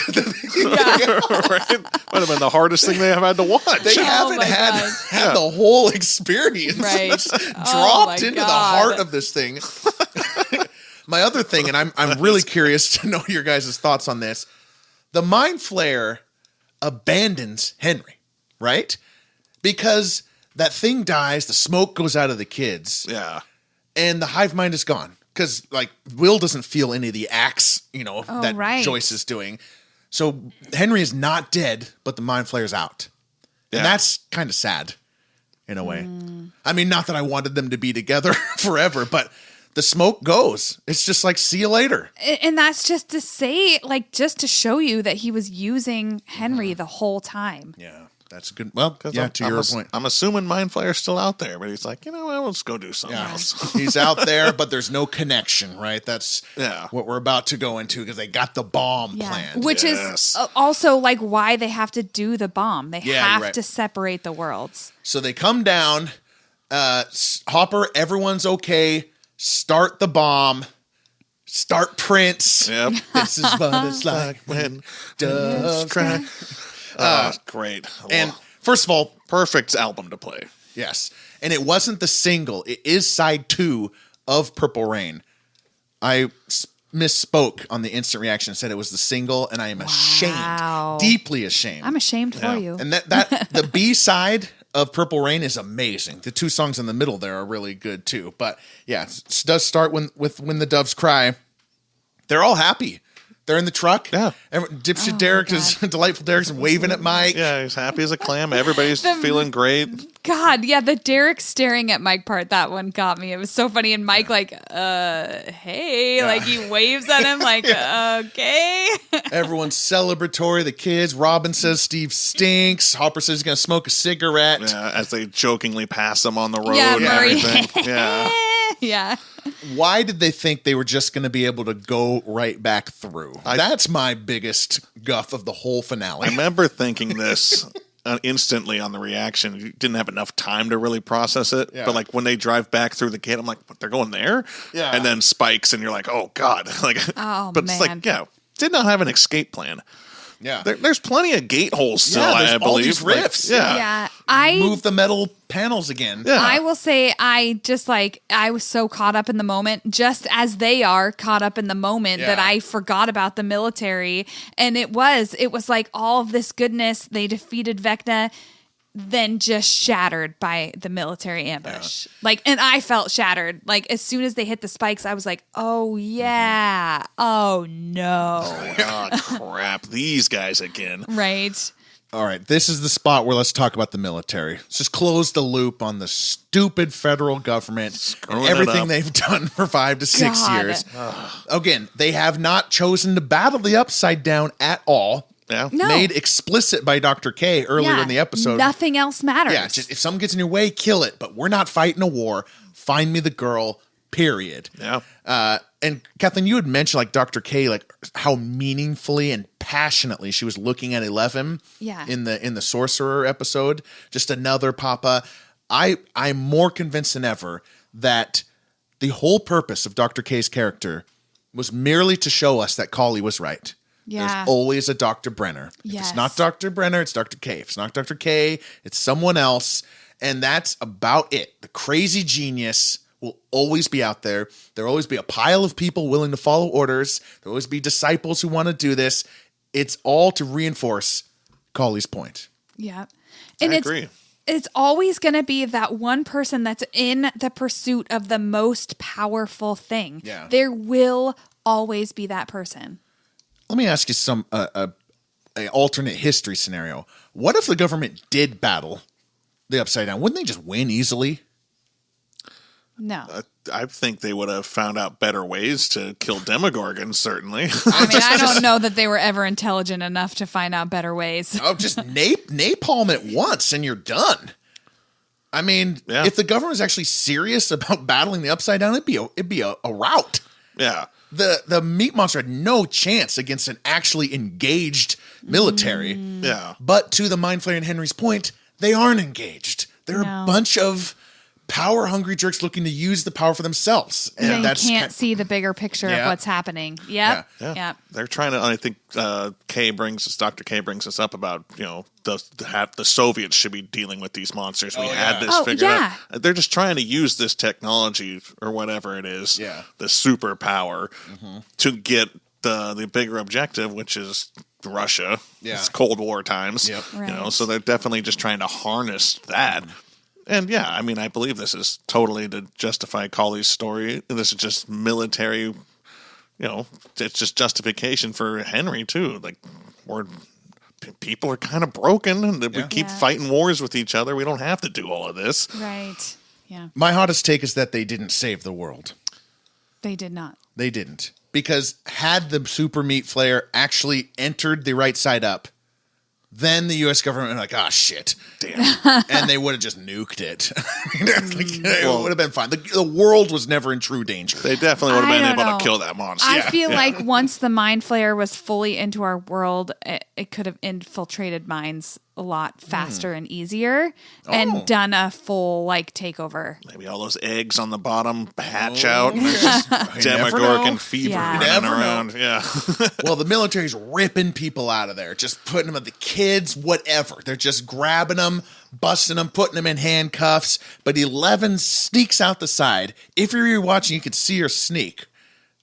Right? Might have been the hardest thing they have had to watch. They haven't had the whole experience. Right. Dropped into the heart of this thing. My other thing, and I'm really curious to know your guys' thoughts on this. The Mind Flayer abandons Henry, right? Because that thing dies, the smoke goes out of the kids. Yeah. And the hive mind is gone. Because, Will doesn't feel any of the axe, that Joyce is doing. So Henry is not dead, but the Mind Flayer's out. Yeah. And that's kind of sad, in a way. Not that I wanted them to be together forever, but the smoke goes. It's just like, see you later. And that's just to say, like, just to show you that he was using Henry the whole time. Yeah. That's a good. Well, yeah. To your point, I'm assuming Mind Flayer's still out there, but he's like, you know what? Let's go do something else. He's out there, but there's no connection, right? That's what we're about to go into because they got the bomb planned, which is also like why they have to do the bomb. They have to separate the worlds. So they come down. Hopper, everyone's okay. Start the bomb. Start Prince. Yep. This is what it's like when doves cry. Great. And first of all, perfect album to play. Yes. And it wasn't the single. It is side 2 of Purple Rain. I misspoke on the instant reaction and said it was the single, and I am ashamed. Deeply ashamed. I'm ashamed for you. And that the B side of Purple Rain is amazing. The 2 songs in the middle there are really good too. But yeah, it does start with When the Doves Cry. They're all happy. They're in the truck. Yeah. Dipshit Derek is delightful. Derek's waving at Mike. Yeah, he's happy as a clam. Everybody's feeling great. God, yeah, the Derek staring at Mike part, that one got me. It was so funny. And Mike, like, hey, like he waves at him, like, okay. Everyone's celebratory. The kids. Robin says Steve stinks. Hopper says he's going to smoke a cigarette. Yeah, as they jokingly pass him on the road. Yeah, and Murray. everything. Yeah. Yeah. Why did they think they were just going to be able to go right back through? That's my biggest guff of the whole finale. I remember thinking this instantly on the reaction. You didn't have enough time to really process it. Yeah. But like when they drive back through the gate, I'm like, what, they're going there? Yeah. And then spikes, and you're like, oh God. Like, oh, but man. it's like, yeah, did not have an escape plan. Yeah. There's plenty of gate holes still, I believe. All these rifts. Like, Move the metal panels again. Yeah. I will say I was so caught up in the moment, just as they are caught up in the moment, that I forgot about the military. And it was like all of this goodness. They defeated Vecna, then just shattered by the military ambush. Yeah. Like, and I felt shattered. Like, as soon as they hit the spikes, I was like, oh yeah. Oh no. Oh crap. These guys again. Right. All right. This is the spot where let's talk about the military. Let's just close the loop on the stupid federal government and everything they've done for 5 to 6 years. Again, they have not chosen to battle the Upside Down at all. Yeah. No. Made explicit by Dr. K earlier in the episode. Nothing else matters. Yeah, just if someone gets in your way, kill it. But we're not fighting a war. Find me the girl, period. Yeah. And Kathleen, you had mentioned like Dr. K, like how meaningfully and passionately she was looking at 11 in the Sorcerer episode. Just another Papa. I'm more convinced than ever that the whole purpose of Dr. K's character was merely to show us that Kali was right. Yeah. There's always a Dr. Brenner. If it's not Dr. Brenner, it's Dr. K. If it's not Dr. K, it's someone else. And that's about it. The crazy genius will always be out there. There'll always be a pile of people willing to follow orders. There'll always be disciples who want to do this. It's all to reinforce Kali's point. Yeah. And I agree. It's always going to be that one person that's in the pursuit of the most powerful thing. Yeah. There will always be that person. Let me ask you some a alternate history scenario. What if the government did battle the Upside Down? Wouldn't they just win easily? No. I think they would have found out better ways to kill Demogorgons, certainly. I mean, I don't know that they were ever intelligent enough to find out better ways. Oh, just napalm it once and you're done. I mean, if the government was actually serious about battling the Upside Down, it'd be a rout. Yeah. The meat monster had no chance against an actually engaged military. Yeah. But to the Mind Flayer and Henry's point, they aren't engaged. They're a bunch of power-hungry jerks looking to use the power for themselves. And you can't see the bigger picture of what's happening. Yep. Yeah. They're trying to, I think Dr. K brings us up about, the Soviets should be dealing with these monsters. We had this figured out. They're just trying to use this technology or whatever it is, the superpower, to get the bigger objective, which is Russia. Yeah. It's Cold War times. Yep. Right. So they're definitely just trying to harness that. And I mean, I believe this is totally to justify Kali's story. This is just military, it's just justification for Henry too. Like, people are kind of broken, and we keep fighting wars with each other. We don't have to do all of this. Right. Yeah. My hottest take is that they didn't save the world. They did not. They didn't. Because had the super meat flare actually entered the right side up, then the U.S. government would be like, shit. Damn. And they would have just nuked it. It would have been fine. The world was never in true danger. They definitely would have been able to kill that monster. I feel like once the mind flayer was fully into our world, it could have infiltrated minds a lot faster and easier and done a full takeover. Maybe all those eggs on the bottom hatch out and there's just Demogorgon fever running around. Yeah. Well, the military's ripping people out of there, just putting them, the kids, whatever. They're just grabbing them, busting them, putting them in handcuffs. But 11 sneaks out the side. If you're watching, you could see her sneak.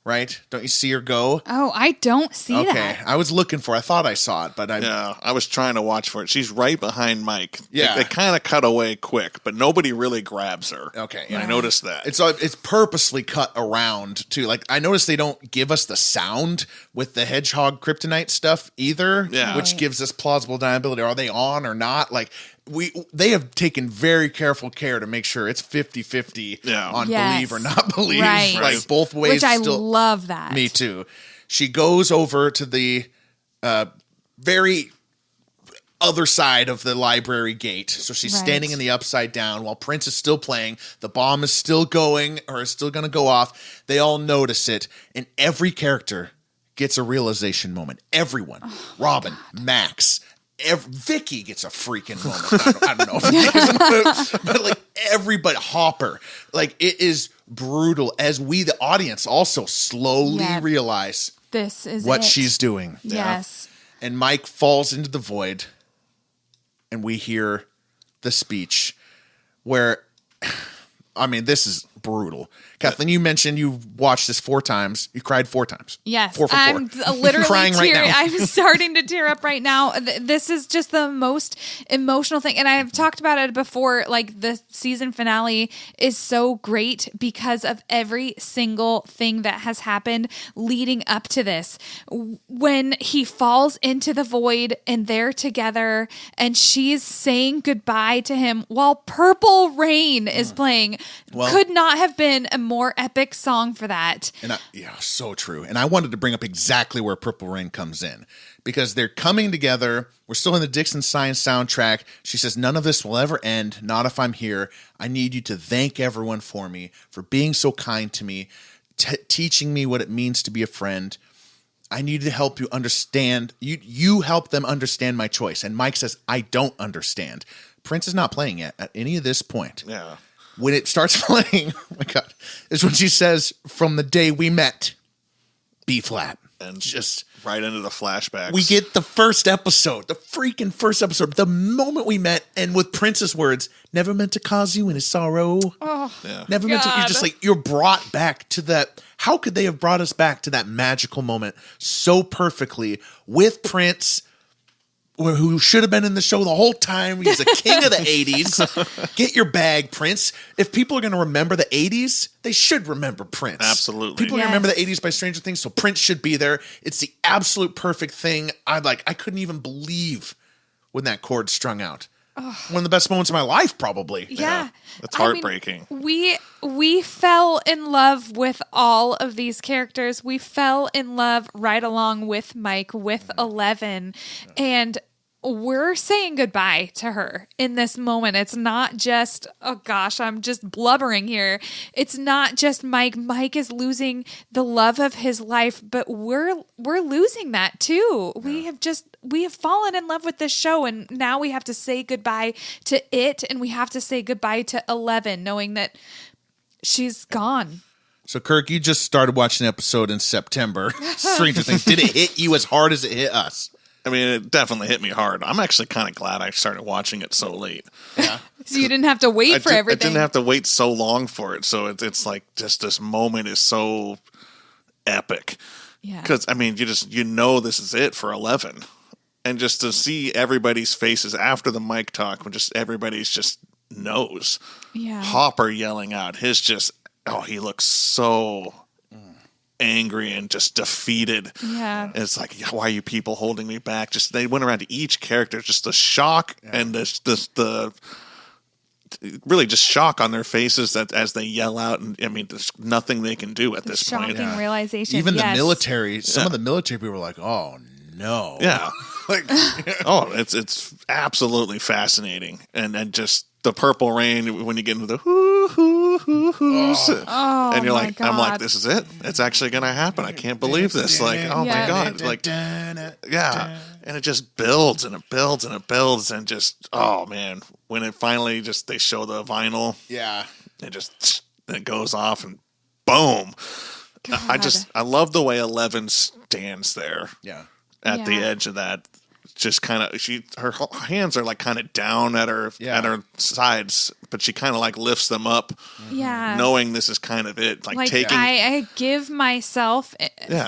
Right? Don't you see her go? Oh, I don't see that. Okay, I was looking for. I thought I saw it, but I was trying to watch for it. She's right behind Mike. Yeah, they kind of cut away quick, but nobody really grabs her. Okay, I noticed that. It's purposely cut around too. Like I noticed they don't give us the sound with the hedgehog kryptonite stuff either. Yeah, which gives us plausible deniability. Are they on or not? Like. They have taken very careful care to make sure it's 50-50 on believe or not believe. Right. Like both ways. Which I love that. Me too. She goes over to the very other side of the library gate. So she's standing in the upside down while Prince is still playing. The bomb is still going or is still going to go off. They all notice it. And every character gets a realization moment. Everyone. Robin, Max, Vicky gets a freaking moment. I don't know if but like everybody, Hopper, like it is brutal as we, the audience, also slowly realize this is what she's doing. Yes. And Mike falls into the void and we hear the speech where, I mean, this is brutal. Kathleen, you mentioned you watched this 4 times. You cried 4 times. Yes. 4 for 4. I'm literally crying right now. I'm starting to tear up right now. This is just the most emotional thing. And I've talked about it before. Like the season finale is so great because of every single thing that has happened leading up to this. When he falls into the void and they're together and she's saying goodbye to him while Purple Rain is playing, could not have been a more epic song for that. And so true. And I wanted to bring up exactly where Purple Rain comes in because they're coming together. We're still in the Dixon Science soundtrack. She says, none of this will ever end. Not if I'm here. I need you to thank everyone for me, for being so kind to me, teaching me what it means to be a friend. I need to help you understand. You help them understand my choice. And Mike says, I don't understand. Prince is not playing yet at any of this point. Yeah. When it starts playing, oh my God, is when she says, from the day we met, B flat. And just right into the flashbacks. We get the first episode, the freaking first episode, the moment we met, and with Prince's words, never meant to cause you any sorrow. Oh, never meant to. You're just like, you're brought back to that. How could they have brought us back to that magical moment so perfectly with Prince? Who should have been in the show the whole time. He's the king of the 80s. Get your bag, Prince. If people are going to remember the 80s, they should remember Prince. Absolutely. People are going to remember the 80s by Stranger Things, so Prince should be there. It's the absolute perfect thing. I couldn't even believe when that chord strung out. One of the best moments of my life, probably. Yeah. It's heartbreaking. We fell in love with all of these characters. We fell in love right along with Mike, with 11. And we're saying goodbye to her in this moment. It's not just, oh gosh, I'm just blubbering here. It's not just Mike. Mike is losing the love of his life, but we're losing that too. Yeah. We have fallen in love with this show, and now we have to say goodbye to it, and we have to say goodbye to 11, knowing that she's gone. So, Kirk, you just started watching an episode in September. Stranger Things. Did it hit you as hard as it hit us? I mean, it definitely hit me hard. I'm actually kind of glad I started watching it so late. Yeah. So you didn't have to wait for everything. I didn't have to wait so long for it. So it's like just this moment is so epic. Yeah. Because, I mean, you know this is it for 11. And just to see everybody's faces after the mic talk when just everybody's just knows. Yeah. Hopper yelling out. He looks so angry and just defeated. Yeah. And it's like, why are you people holding me back? Just they went around to each character, just the shock and the really just shock on their faces that as they yell out. And I mean, there's nothing they can do at this point. Shocking realization. Even the military, some of the military people were like, "Oh no!" Yeah, like, it's absolutely fascinating, and just the Purple Rain when you get into the hoo hoo hoo hoos, and you're like, God. I'm like, this is it. It's actually gonna happen. I can't believe this. Like, oh my God, like, yeah. And it just builds and it builds and it builds and just, oh man, when it finally just, they show the vinyl. Yeah. It goes off and boom. God. I love the way 11 stands there. Yeah. At the edge of that. Just kind of, her hands are like kind of down at her sides, but she kind of like lifts them up, knowing this is kind of it. Like taking, I give myself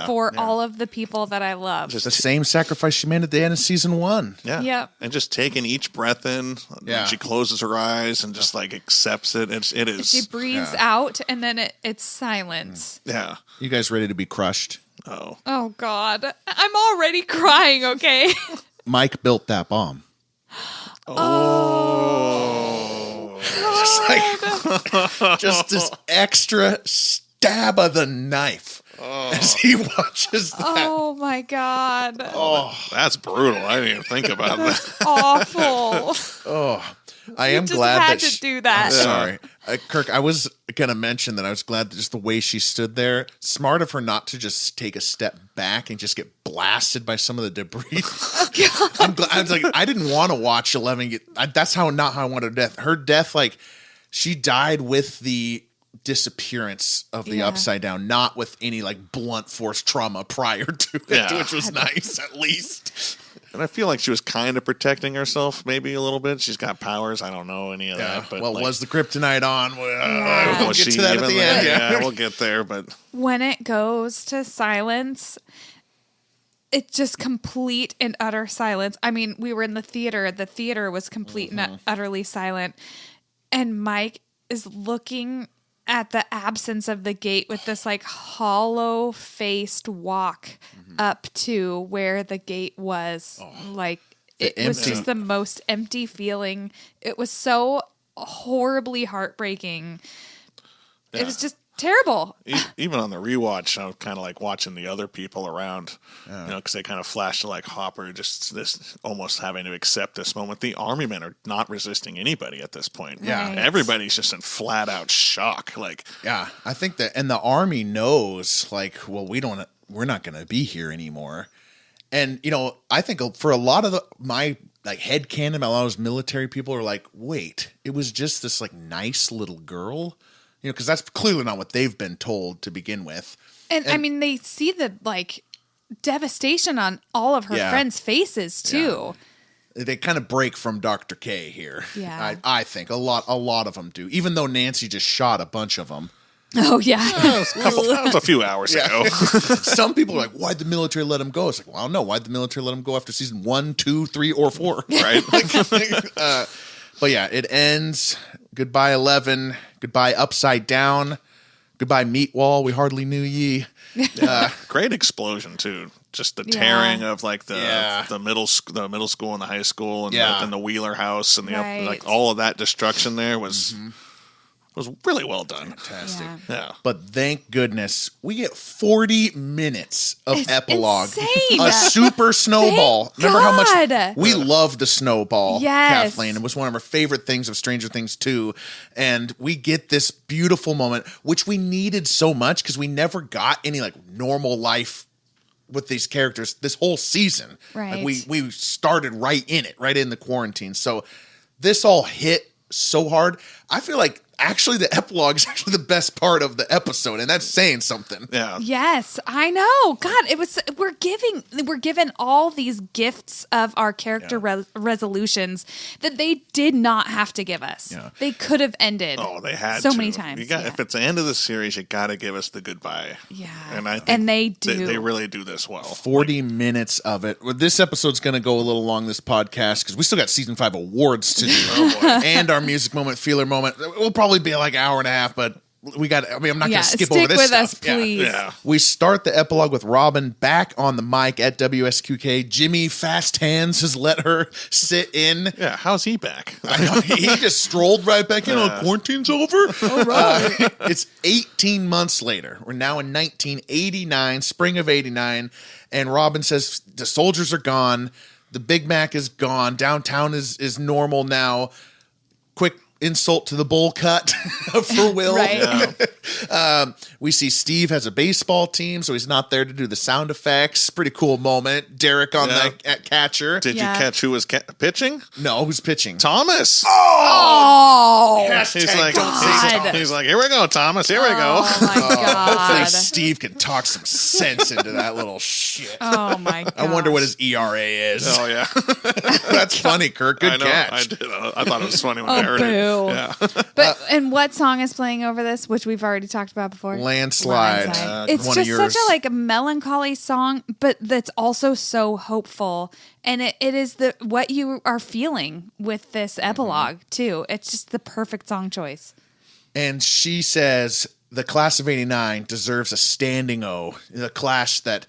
for all of the people that I love. Just the same sacrifice she made at the end of season 1. Yeah, yep. And just taking each breath in. Yeah. She closes her eyes and just like accepts it. It is. She breathes out, and then it's silence. Yeah. You guys ready to be crushed? Oh God, I'm already crying. Okay. Mike built that bomb. Just this extra stab of the knife as he watches that. Oh my God. That's brutal. I didn't even think about that. Awful. I am just glad had that to do that. I'm sorry, Kirk. I was gonna mention that I was glad that just the way she stood there. Smart of her not to just take a step back and just get blasted by some of the debris. I'm glad. I was like, I didn't want to watch 11 get. That's not how I wanted her death. Her death, like, she died with the disappearance of the Upside Down, not with any like blunt force trauma prior to it, which was nice at least. And I feel like she was kind of protecting herself maybe a little bit. She's got powers. I don't know any of that. But was the kryptonite on? We'll get to that at the end. Yeah, we'll get there. But when it goes to silence, it's just complete and utter silence. I mean, we were in the theater. The theater was complete and utterly silent. And Mike is looking at the absence of the gate with this like hollow-faced walk up to where the gate was. Like it was just the most empty feeling. It was so horribly heartbreaking. It was just terrible. Even on the rewatch, I was kind of like watching the other people around, because they kind of flashed to like Hopper, just this almost having to accept this moment. The army men are not resisting anybody at this point. Yeah. Right. Everybody's just in flat out shock. Like, I think that, and the army knows, like, well, we're not going to be here anymore. And, I think for a lot of my like headcanon, a lot of those military people are like, wait, it was just this like nice little girl. Because that's clearly not what they've been told to begin with. And I mean, they see the like devastation on all of her friends' faces too. Yeah. They kind of break from Dr. K here. Yeah, I think a lot of them do. Even though Nancy just shot a bunch of them. Oh yeah, that was a few hours ago. Some people are like, "Why'd the military let him go?" It's like, well, I don't know. Why'd the military let him go after season 1, 2, 3, or 4? Right. But yeah, it ends. Goodbye, 11. Goodbye, Upside Down. Goodbye, Meat Wall. We hardly knew ye. Great explosion too. Just the tearing of like the middle school and the high school and the Wheeler house and like all of that destruction there was really well done. Fantastic. Yeah. But thank goodness we get 40 minutes of epilogue. Insane. A super snowball. Remember how much we loved the snowball, yes. Kathleen. It was one of our favorite things of Stranger Things 2. And we get this beautiful moment, which we needed so much because we never got any like normal life with these characters this whole season. Right. Like we started right in the quarantine. So this all hit so hard. I feel like actually the epilogue is actually the best part of the episode, and that's saying something. Yeah. Yes, I know. God, we're given all these gifts of our character resolutions that they did not have to give us. Yeah. They could have ended. Oh, they had so many times. If it's the end of the series, you got to give us the goodbye. Yeah, and I think they do. They really do this well. 40 minutes of it. Well, this episode's going to go a little long, this podcast, because we still got season 5 awards to do. Oh boy. And our music moment, feeler moment. We'll probably be like an hour and a half, but I'm not going to skip stick over this with stuff. us, please. Yeah. We start the epilogue with Robin back on the mic at WSQK. Jimmy Fast Hands has let her sit in. Yeah, how's he back? I know, he just strolled right back in. Quarantine's over. All right. It's 18 months later. We're now in 1989, spring of 89. And Robin says the soldiers are gone. The Big Mac is gone. Downtown is normal now. Quick insult to the bowl cut for Will. Right. We see Steve has a baseball team, so he's not there to do the sound effects. Pretty cool moment. Derek on the catcher. Did you catch who was pitching? No, who's pitching? Thomas. Oh, He's like, God. he's like, here we go, Thomas. Here we go. Oh my Hopefully God. Steve can talk some sense into that little shit. Oh my God. I wonder what his ERA is. Oh yeah, That's funny, Kirk. Good I know. catch. I did. I thought it was funny when I heard boo. it. Yeah. But and what song is playing over this, which we've already talked about before? Landslide. It's one just of yours. such a melancholy song, but that's also so hopeful, and it is what you are feeling with this epilogue too. It's just the perfect song choice. And she says the class of 89 deserves a standing O. The class that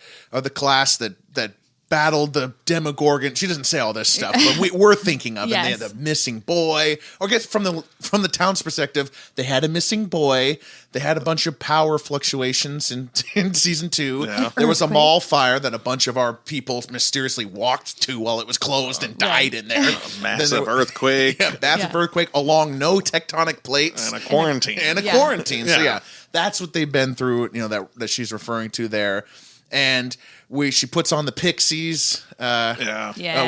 battled the Demogorgon. She doesn't say all this stuff, but we're thinking of it. They had Yes. the missing boy. Or I guess from the town's perspective, they had a missing boy. They had a bunch of power fluctuations in season 2. Yeah. There was a mall fire that a bunch of our people mysteriously walked to while it was closed and died in there. Massive earthquake Massive earthquake along no tectonic plates. and a quarantine. And a Yeah. quarantine. So Yeah. that's what they've been through, that she's referring to there. And she puts on the Pixies,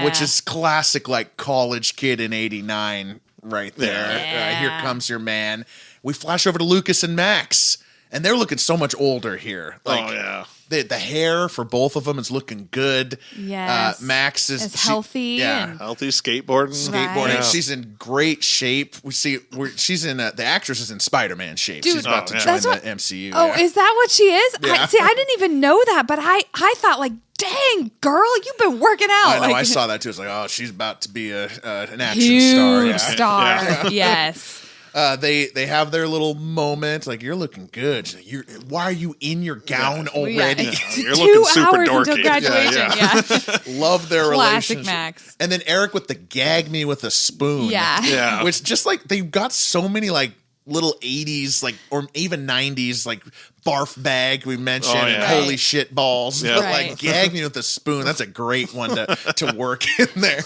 which is classic, like college kid in 89 right there. Yeah. Here Comes Your Man. We flash over to Lucas and Max, and they're looking so much older here. Like, the hair for both of them is looking good. Yes. Max is healthy. Yeah. And Healthy skateboarding. Skateboarding. Right. She's in great shape. She's in the actress is in Spider-Man shape. Dude, she's about to join that's the what- MCU. Oh, yeah. is that what she is? Yeah. I didn't even know that, but I thought like, dang, girl, you've been working out. I know. Like, I saw that too. It's like, oh, she's about to be an action huge star. Yeah. star. Yes. They have their little moment. Like, you're looking good. She's like, why are you in your gown already? Yeah. You're looking super 2 hours dorky. until graduation. Yeah. Love their Classic relationship. Max. And then Eric with the gag me with a spoon. Yeah. Yeah. Which just like they've got so many like little 80s like or even 90s like barf bag we mentioned Oh, and yeah. holy shit balls. Yeah. But Right. like gag me with a spoon. That's a great one to work in there.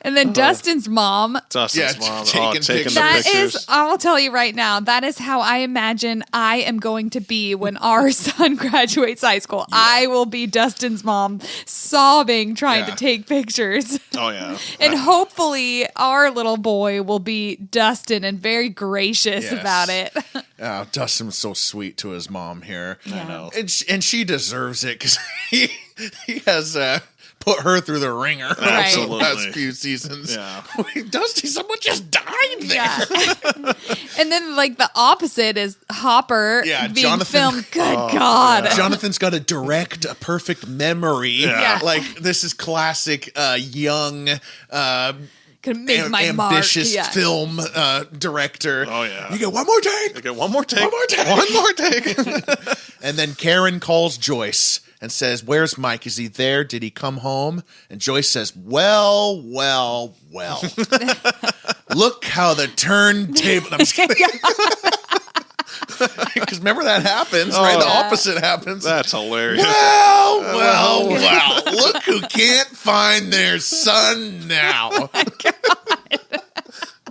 And then Dustin's mom. Dustin's Yeah, mom. taking Taking pictures. the That pictures. is, I will tell you right now, that is how I imagine I am going to be when our son graduates high school. I will be Dustin's mom, sobbing, trying to Yeah. take pictures. Oh yeah. And hopefully our little boy will be Dustin and very gracious Yes. about it. Oh, Dustin was so sweet to his mom here. Yeah. I know. And she deserves it because he has put her through the ringer Absolutely. the last few seasons. Yeah. Dusty, someone just died there. Yeah. And then like the opposite is Hopper Yeah, being Jonathan- filmed. Good God. Jonathan's got to direct a perfect memory. Yeah. Like, this is classic young, Could make my ambitious mark. Yeah. film director. Oh, yeah. You get one more take. Okay, one more take. One more take. One more take. And then Karen calls Joyce and says, "Where's Mike? Is he there? Did he come home?" And Joyce says, well. Look how the turntable. I'm just kidding. Because remember that happens, right? The opposite happens. That's hilarious. Well. Look who can't find their son now.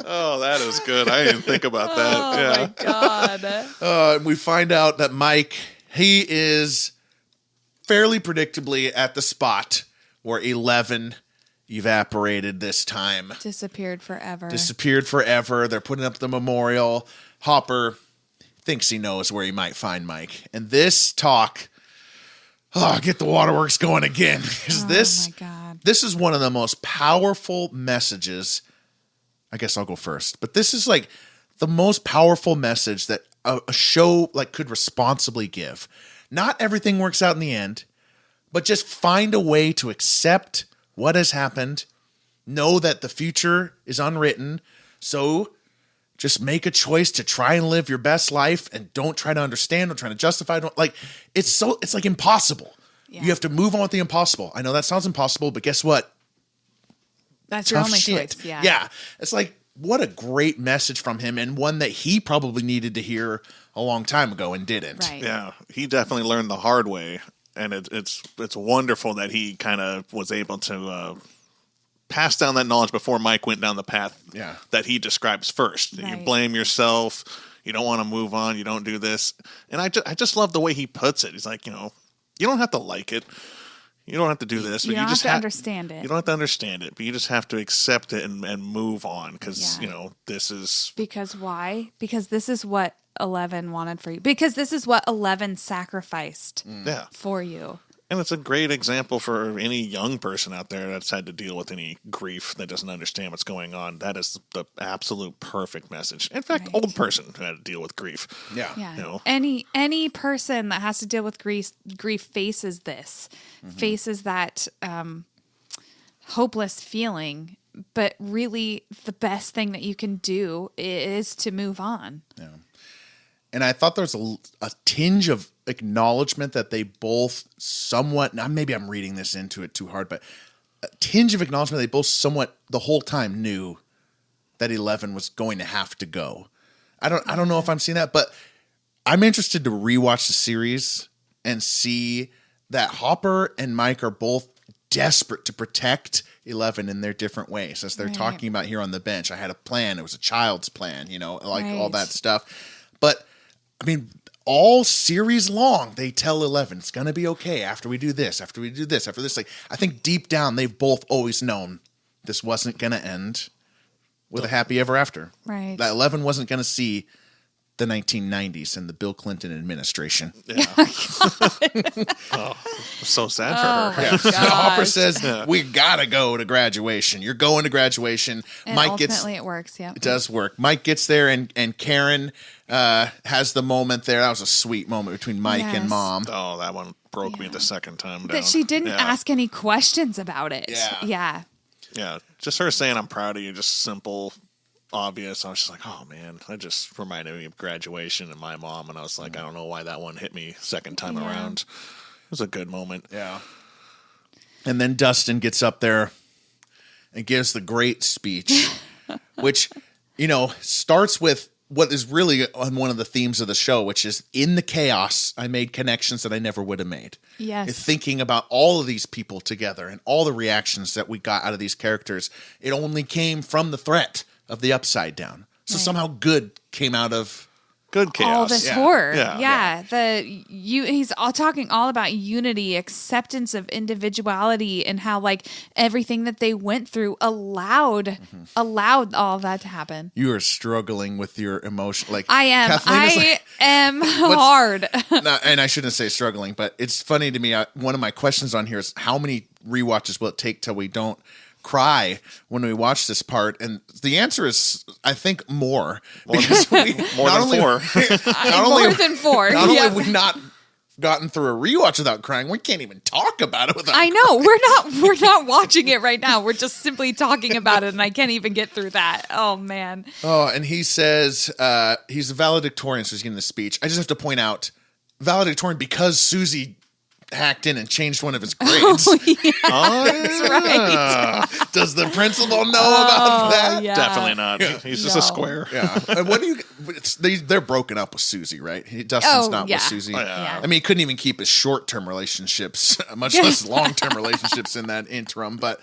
Oh, that is good. I didn't think about that. Oh yeah. my God. We find out that Mike, he is fairly predictably at the spot where 11 evaporated this time. Disappeared forever. Disappeared forever. They're putting up the memorial. Hopper thinks he knows where he might find Mike. And this talk, get the waterworks going again. Because my God. this is one of the most powerful messages. I guess I'll go first. But this is like the most powerful message that a show like could responsibly give. Not everything works out in the end, but just find a way to accept what has happened. Know that the future is unwritten. So just make a choice to try and live your best life and don't try to understand, don't try to justify. It's like impossible. Yeah. You have to move on with the impossible. I know that sounds impossible, but guess what? That's your only choice. Yeah. Yeah. It's like, what a great message from him, and one that he probably needed to hear a long time ago and didn't. Right. Yeah. He definitely learned the hard way. And it's wonderful that he kind of was able to pass down that knowledge before Mike went down the path that he describes first. Right. You blame yourself. You don't want to move on. You don't do this. And I just love the way he puts it. He's like, you don't have to like it. You don't have to do this. But you just have to understand it. You don't have to understand it, but you just have to accept it and move on because, this is... Because why? Because this is what 11 wanted for you. Because this is what 11 sacrificed for you. And it's a great example for any young person out there that's had to deal with any grief that doesn't understand what's going on. That is the absolute perfect message. In fact, old person who had to deal with grief. Yeah. Any person that has to deal with grief faces this, faces that hopeless feeling. But really, the best thing that you can do is to move on. Yeah. And I thought there was a tinge of acknowledgement that they both somewhat, now maybe I'm reading this into it too hard, but a tinge of acknowledgement they both somewhat the whole time knew that 11 was going to have to go. I don't know if I'm seeing that, but I'm interested to rewatch the series and see that Hopper and Mike are both desperate to protect 11 in their different ways. As they're talking about here on the bench, I had a plan. It was a child's plan, all that stuff. But I mean, all series long, they tell 11, it's going to be okay after we do this, after we do this, after this. Like, I think deep down, they've both always known this wasn't going to end with a happy ever after. Right. That 11 wasn't going to see the 1990s and the Bill Clinton administration. Yeah. I'm so sad for her. Yeah. Hopper says, we got to go to graduation. You're going to graduation. And ultimately it works, yeah. It does work. Mike gets there and Karen has the moment there. That was a sweet moment between Mike and Mom. Oh, that one broke me the second time down. That she didn't ask any questions about it. Yeah. Yeah. Just her saying, I'm proud of you, just simple, obvious. I was just like, oh man, that just reminded me of graduation and my mom. And I was like, I don't know why that one hit me second time around. It was a good moment. Yeah. And then Dustin gets up there and gives the great speech, which, starts with what is really on one of the themes of the show, which is in the chaos, I made connections that I never would have made. Yes. Thinking about all of these people together and all the reactions that we got out of these characters, it only came from the threat of the Upside Down. So somehow good came out of good chaos. All this horror. He's all talking all about unity, acceptance of individuality, and how everything that they went through allowed all of that to happen. You are struggling with your emotion. I am. Kathleen am hard. And I shouldn't say struggling, but it's funny to me. One of my questions on here is how many rewatches will it take till we don't cry when we watch this part? And the answer is, I think, more. Because more than four. More than four. Not only have we not gotten through a rewatch without crying, we can't even talk about it without crying. We're not watching it right now. We're just simply talking about it, and I can't even get through that. Oh, man. Oh, and he says he's a valedictorian, so he's giving the speech. I just have to point out, valedictorian because Susie hacked in and changed one of his grades. That's right. Does the principal know about that? Yeah. Definitely not. Yeah. He's just a square. Yeah. And what do you? They're broken up with Susie, right? Dustin's not with Susie. Yeah. I mean, he couldn't even keep his short-term relationships, much less long-term relationships in that interim. But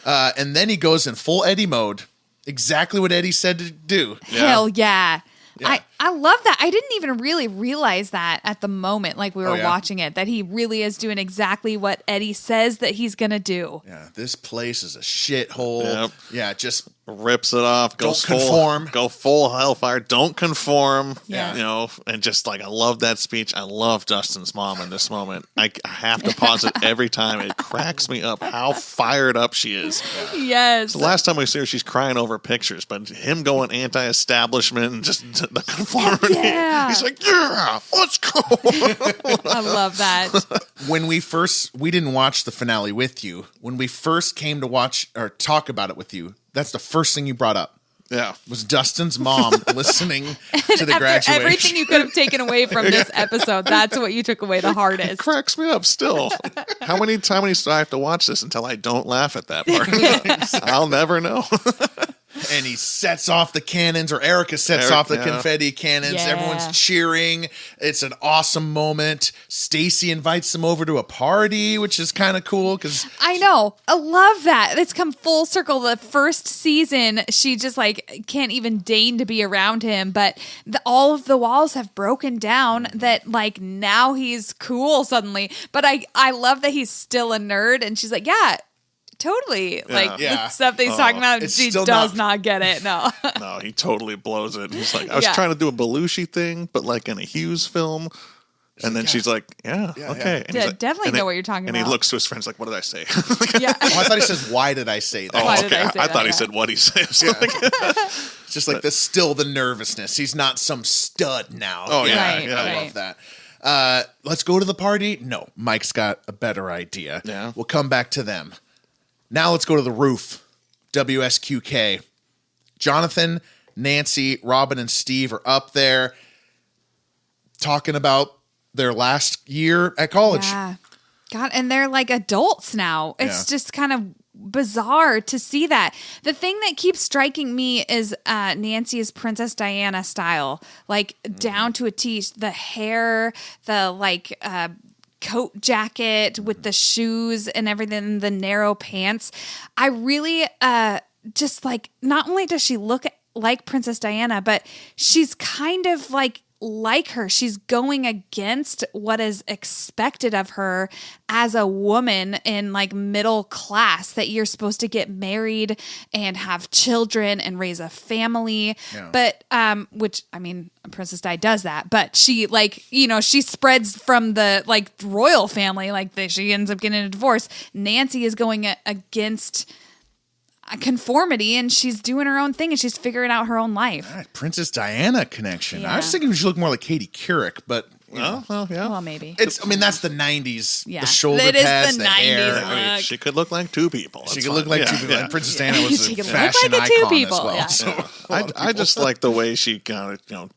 and then he goes in full Eddie mode. Exactly what Eddie said to do. Hell yeah. Yeah. I love that. I didn't even really realize that at the moment, we were watching it, that he really is doing exactly what Eddie says that he's going to do. Yeah, this place is a shithole. Yep. Yeah, just rips it off. Don't conform. Go full hellfire. Don't conform. Yeah. And just I love that speech. I love Dustin's mom in this moment. I have to pause it every time. It cracks me up how fired up she is. Yes. The last time we see her, she's crying over pictures, but him going anti-establishment and just the conformity. Yeah. He's like, yeah, let's go. I love that. When we didn't watch the finale with you. When we first came to watch or talk about it with you, that's the first thing you brought up. Yeah. Was Dustin's mom listening to the graduation. Everything you could have taken away from this episode, that's what you took away the hardest. It cracks me up still. How many times do I have to watch this until I don't laugh at that part? I'll never know. And he sets off the cannons, or Erica sets off the confetti cannons. Yeah. Everyone's cheering. It's an awesome moment. Stacy invites them over to a party, which is kind of cool because I know. I love that. It's come full circle. The first season, she just like can't even deign to be around him, but all of the walls have broken down that like now he's cool suddenly. But I love that he's still a nerd, and she's like, yeah, totally. Like the stuff that he's talking about, she does not get it. No. No, he totally blows it. He's like, I was trying to do a Belushi thing, but like in a Hughes film. And then she's like, okay. And like, definitely know what you're talking about. And he looks to his friends like, what did I say? Yeah. I thought he says, why did I say that? Oh, okay. I thought he said what he said. It's just like still the nervousness. He's not some stud now. Oh, yeah. Right, I love that. Let's go to the party. No, Mike's got a better idea. Yeah. We'll come back to them. Now let's go to the roof. WSQK. Jonathan, Nancy, Robin, and Steve are up there talking about their last year at college. Yeah. God, and they're like adults now. It's just kind of bizarre to see that. The thing that keeps striking me is Nancy's Princess Diana style, like down to a T. The hair, the like coat jacket with the shoes and everything, the narrow pants. I really just like, not only does she look like Princess Diana, but she's kind of like her. She's going against what is expected of her as a woman in like middle class, that you're supposed to get married and have children and raise a family. Yeah. But which, I mean, Princess Di does that, but she like, you know, she spreads from the like royal family, like she ends up getting a divorce. Nancy is going against conformity, and she's doing her own thing, and she's figuring out her own life. Right, Princess Diana connection. I was thinking she looked more like Katie Couric, but well, maybe. It's. I mean, that's the '90s. Yeah, the shoulder it pads, is the the 90s hair. look. I mean, she could look like two people. She could look like two people. And Princess Diana was She a could look fashion like the two icon people. as well. Yeah. So I just like the way she kind of,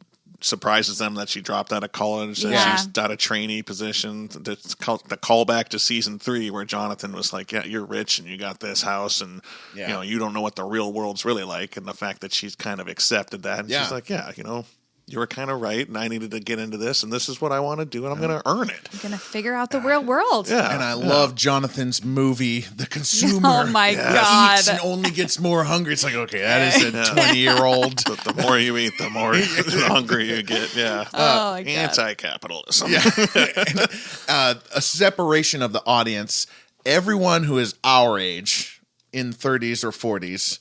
surprises them that she dropped out of college, that she's got a trainee position. That's called the callback to season 3, where Jonathan was like, yeah, you're rich and you got this house, and you don't know what the real world's really like. And the fact that she's kind of accepted that, and she's like, you were kind of right, and I needed to get into this, and this is what I want to do, and I'm going to earn it. I'm going to figure out the real world. Yeah. And I love Jonathan's movie, The Consumer. Oh, my God. Eats and only gets more hungry. It's like, okay, that is a 20-year-old. The more you eat, the more the hungrier you get. Yeah. Oh, my God. Anti-capitalism. Yeah. A separation of the audience. Everyone who is our age, in 30s or 40s,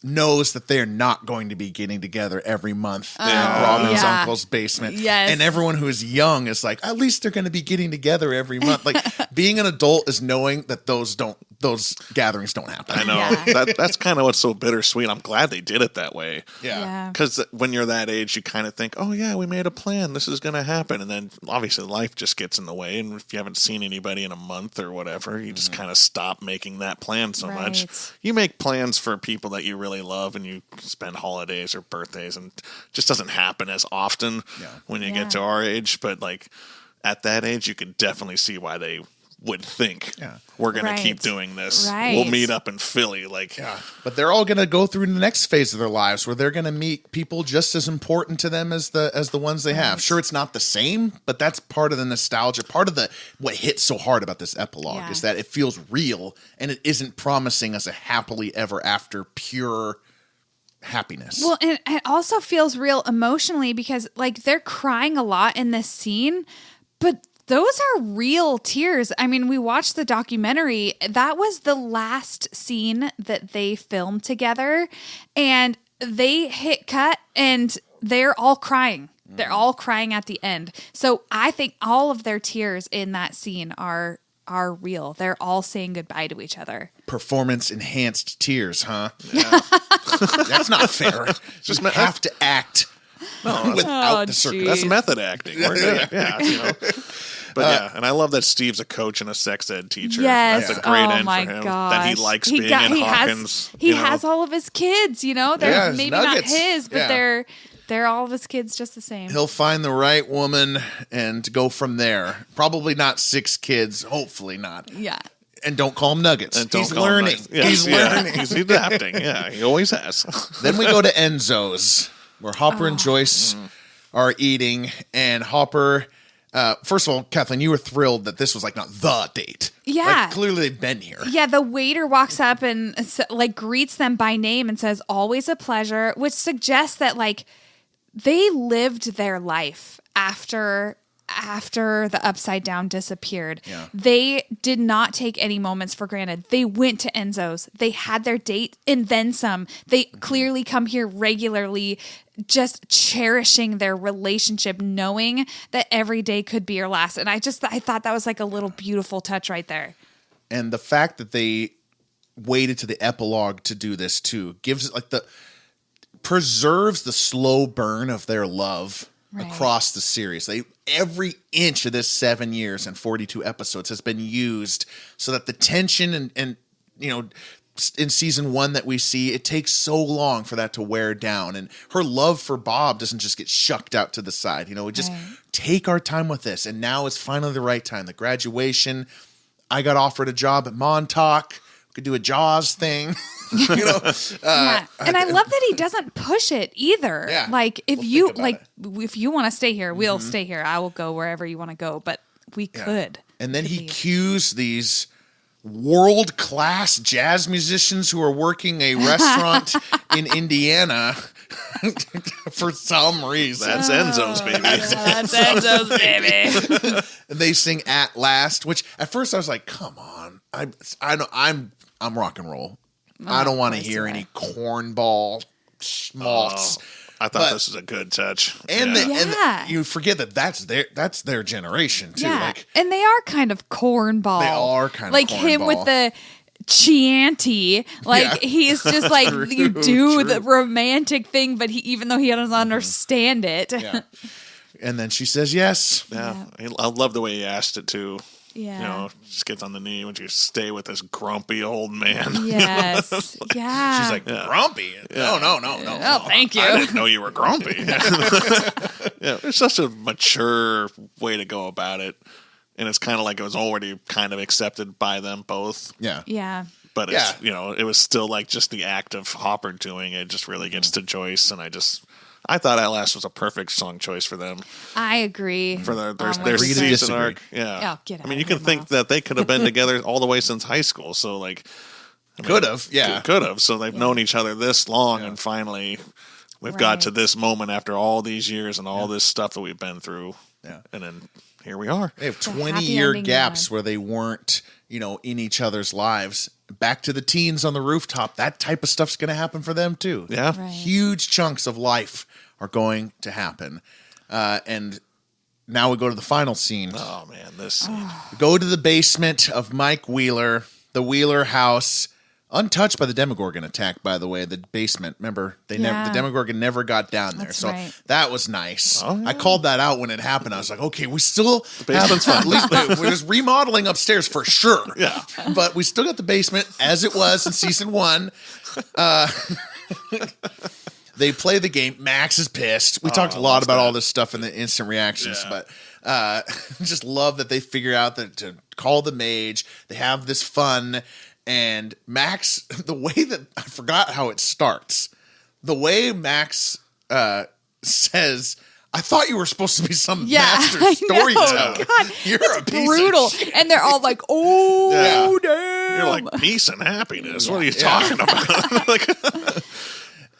knows that they're not going to be getting together every month in Robin's uncle's basement. Yes. And everyone who is young is like, at least they're going to be getting together every month. Like, being an adult is knowing that those gatherings don't happen. I know. Yeah. That's kind of what's so bittersweet. I'm glad they did it that way. Yeah. Because when you're that age, you kind of think, oh, yeah, we made a plan. This is going to happen. And then obviously life just gets in the way. And if you haven't seen anybody in a month or whatever, you just kind of stop making that plan so much. You make plans for people that you really love, and you spend holidays or birthdays, and it just doesn't happen as often when you get to our age. But like at that age, you could definitely see why they would think we're going to keep doing this. We'll meet up in Philly. But they're all going to go through the next phase of their lives where they're going to meet people just as important to them as the ones they have. Sure, it's not the same, but that's part of the nostalgia. Part of what hits so hard about this epilogue is that it feels real, and it isn't promising us a happily ever after pure happiness. Well, and it also feels real emotionally, because like they're crying a lot in this scene, but those are real tears. I mean, we watched the documentary. That was the last scene that they filmed together, and they hit cut and they're all crying. They're all crying at the end. So I think all of their tears in that scene are real. They're all saying goodbye to each other. Performance enhanced tears, huh? Yeah. That's not fair. You have to act without the circus. That's method acting. We're good. But and I love that Steve's a coach and a sex ed teacher. Yes. That's a great end my for him. gosh. That he likes being in Hawkins. He has all of his kids, They're maybe nuggets. not his, but they're all of his kids just the same. He'll find the right woman and go from there. Probably not 6 kids. Hopefully not. Yeah. And don't call him Nuggets. He's learning. He's learning. He's adapting. Yeah, he always has. Then we go to Enzo's, where Hopper and Joyce are eating. And Hopper, first of all, Kathleen, you were thrilled that this was not the date. Yeah. Clearly they've been here. Yeah, the waiter walks up and greets them by name and says, "Always a pleasure," which suggests that they lived their life after the Upside Down disappeared. Yeah. They did not take any moments for granted. They went to Enzo's. They had their date and then some. They clearly come here regularly, just cherishing their relationship, knowing that every day could be your last. And I thought that was a little beautiful touch right there. And the fact that they waited to the epilogue to do this too gives it preserves the slow burn of their love across the series. Every inch of this 7 years and 42 episodes has been used so that the tension and in season 1 that we see, it takes so long for that to wear down. And her love for Bob doesn't just get shucked out to the side. We just take our time with this. And now is finally the right time. The graduation. I got offered a job at Montauk. We could do a Jaws thing. And I love that he doesn't push it either. Yeah. If you want to stay here, we'll stay here. I will go wherever you want to go, but we could. And then he cues these world-class jazz musicians who are working a restaurant in Indiana for some reason. That's Enzo's, baby. That's Enzo's, baby. They sing "At Last," which at first I was like, "Come on, I'm rock and roll. I don't want to hear any cornball schmaltz." I thought this was a good touch. And you forget that that's their generation too. Yeah. And they are kind of cornball. They are kind of cornball. Him with the Chianti. He's just the romantic thing, but even though he doesn't understand it. Yeah. And then she says yes. Yeah. I love the way he asked it too. Yeah. Just gets on the knee when you stay with this grumpy old man. Yes. Yeah. She's like, grumpy? No. Oh, thank you. I didn't know you were grumpy. It's such a mature way to go about it. And it's kind of like it was already kind of accepted by them both. Yeah. Yeah. But it's, it was still just the act of Hopper doing it just really gets to Joyce. And I thought At Last was a perfect song choice for them. I agree. For their season arc. Yeah. You can think that they could have been together all the way since high school. So, could have. Yeah. Could have. So they've known each other this long, and finally we've got to this moment after all these years and all this stuff that we've been through. Yeah. And then here we are. They have 20-year gaps where they weren't, in each other's lives. Back to the teens on the rooftop. That type of stuff's going to happen for them too. Yeah. Right. Huge chunks of life are going to happen. And now we go to the final scene. Oh, man, this scene. We go to the basement of Mike Wheeler, the Wheeler house, untouched by the Demogorgon attack, by the way, the basement. Remember, the Demogorgon never got down there. That's that was nice. Oh, yeah. I called that out when it happened. I was like, okay, we still the basement's fine. At least we're just remodeling upstairs for sure. Yeah. But we still got the basement as it was in season 1. They play the game. Max is pissed. We talked a lot about all this stuff in the instant reactions, but just love that they figure out that to call the mage. They have this fun. And Max, the way that I forgot how it starts, the way Max says, "I thought you were supposed to be some master storyteller. God, You're it's a piece brutal." of shit. And they're all like, "Oh, damn!" You're like peace and happiness. What are you talking about?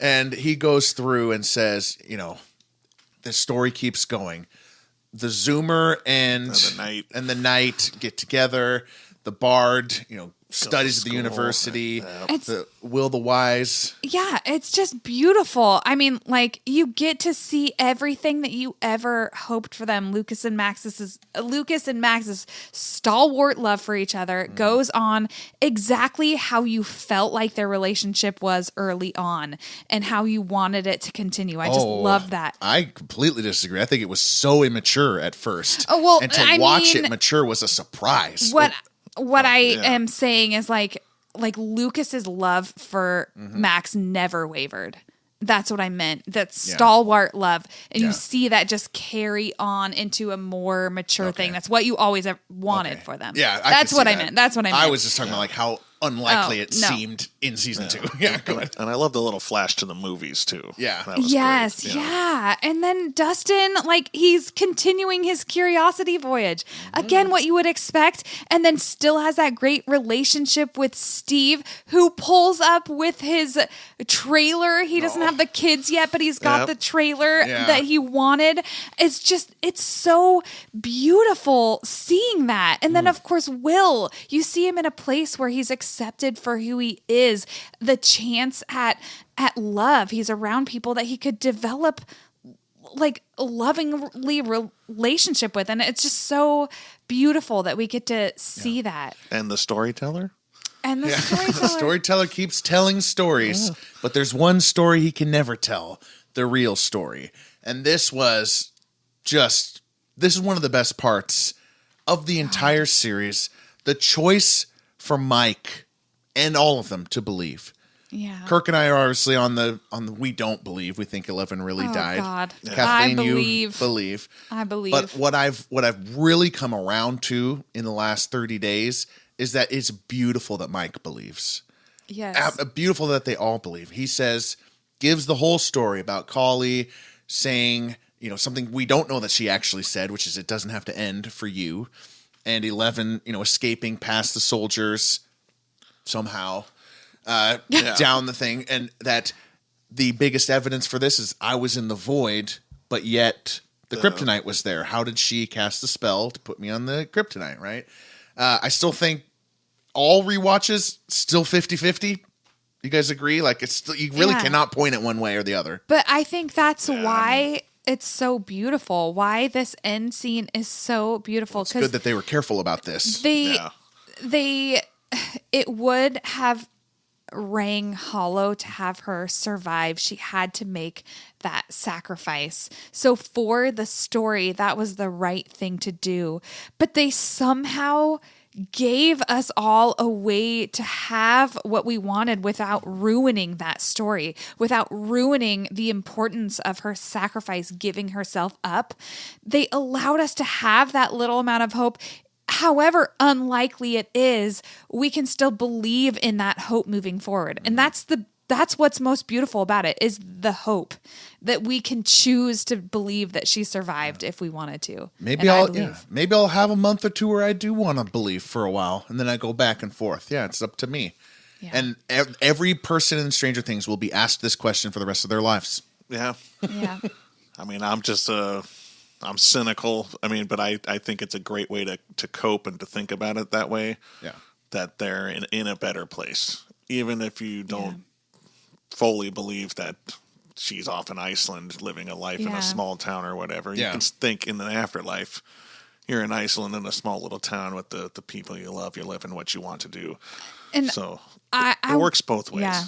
And he goes through and says, the story keeps going. The Zoomer and the Knight get together. the bard, studies at the university, the Will the Wise. Yeah, it's just beautiful. I mean, like, you get to see everything that you ever hoped for them. Lucas and Max's stalwart love for each other goes on exactly how you felt like their relationship was early on and how you wanted it to continue. I just love that. I completely disagree. I think it was so immature at first. Oh, well, and to watch it mature was a surprise. What I am saying is like Lucas's love for Max never wavered. That's what I meant. That stalwart love. And you see that just carry on into a more mature thing. That's what you always have wanted for them. Yeah, that's what I meant. That's what I meant. I was just talking about like how unlikely it seemed in season 2. Yeah, go ahead. And I love the little flash to the movies too. Yeah. That was great. Yeah. And then Dustin, like, he's continuing his curiosity voyage. Again, what you would expect. And then still has that great relationship with Steve, who pulls up with his trailer. He doesn't have the kids yet, but he's got the trailer that he wanted. It's so beautiful seeing that. And then, of course, Will, you see him in a place where he's accepted for who he is. The chance at love. He's around people that he could develop like lovingly relationship with, and it's just so beautiful that we get to see that. And the storyteller. And the storyteller. The storyteller keeps telling stories, but there's one story he can never tell, the real story. And this is one of the best parts of the entire series. The choice for Mike and all of them to believe. Yeah. Kirk and I are obviously on the we don't believe. We think 11 really died. God. Kathleen, I believe. you believe. I believe. But what I've really come around to in the last 30 days is that it's beautiful that Mike believes. Yes. Beautiful that they all believe. He gives the whole story about Kali saying, something we don't know that she actually said, which is it doesn't have to end for you. And 11, escaping past the soldiers somehow down the thing. And that the biggest evidence for this is I was in the void, but yet the kryptonite was there. How did she cast the spell to put me on the kryptonite, right? I still think all rewatches still 50-50. You guys agree? Like you really cannot point it one way or the other. But I think that's why it's so beautiful. Why this end scene is so beautiful. It's good that they were careful about this. It would have rang hollow to have her survive. She had to make that sacrifice. So for the story, that was the right thing to do. But they somehow gave us all a way to have what we wanted without ruining that story, without ruining the importance of her sacrifice, giving herself up. They allowed us to have that little amount of hope. However unlikely it is, we can still believe in that hope moving forward. And that's what's most beautiful about it, is the hope that we can choose to believe that she survived if we wanted to. Maybe I'll have a month or two where I do want to believe for a while, and then I go back and forth. Yeah, it's up to me. Yeah. And every person in Stranger Things will be asked this question for the rest of their lives. Yeah. Yeah. I mean, I'm cynical. I mean, but I think it's a great way to cope and to think about it that way. Yeah. That they're in a better place. Even if you don't fully believe that she's off in Iceland living a life in a small town or whatever. You can think in the afterlife, you're in Iceland in a small little town with the people you love. You're living what you want to do. And so it works both ways. Yeah.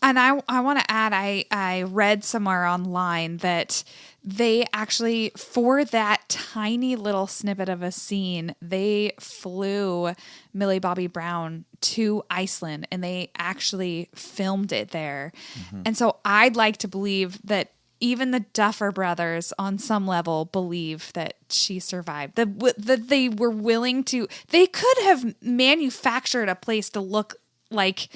And I want to add, I read somewhere online that they actually, for that tiny little snippet of a scene, they flew Millie Bobby Brown to Iceland and they actually filmed it there. Mm-hmm. And so I'd like to believe that even the Duffer brothers on some level believe that she survived, that they were willing to, they could have manufactured a place to look like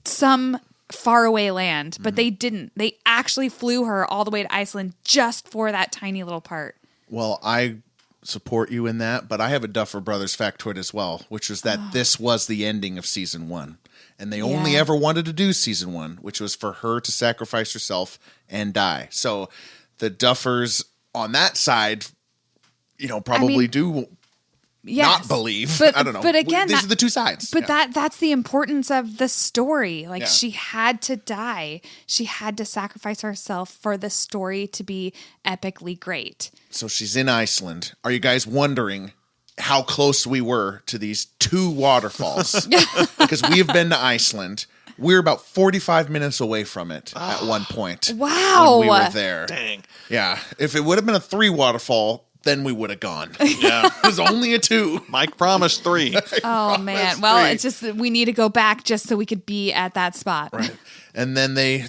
some faraway land, but they didn't. They actually flew her all the way to Iceland just for that tiny little part. Well, I support you in that, but I have a Duffer Brothers factoid as well, which was that this was the ending of season 1. And they only ever wanted to do season 1, which was for her to sacrifice herself and die. So the Duffers on that side, probably do not believe. But, I don't know. But again, these are the two sides. But that's the importance of the story. Like, Yeah. she had to die. She had to sacrifice herself for the story to be epically great. So she's in Iceland. Are you guys wondering how close we were to these two waterfalls? Because we have been to Iceland. We're about 45 minutes away from it at one point. Wow. When we were there. Dang. Yeah. If it would have been a 3 waterfall, then we would have gone. Yeah. It was only a 2. Mike promised 3. Oh, man. Well, 3. it's just that we need to go back just so we could be at that spot. Right. And then they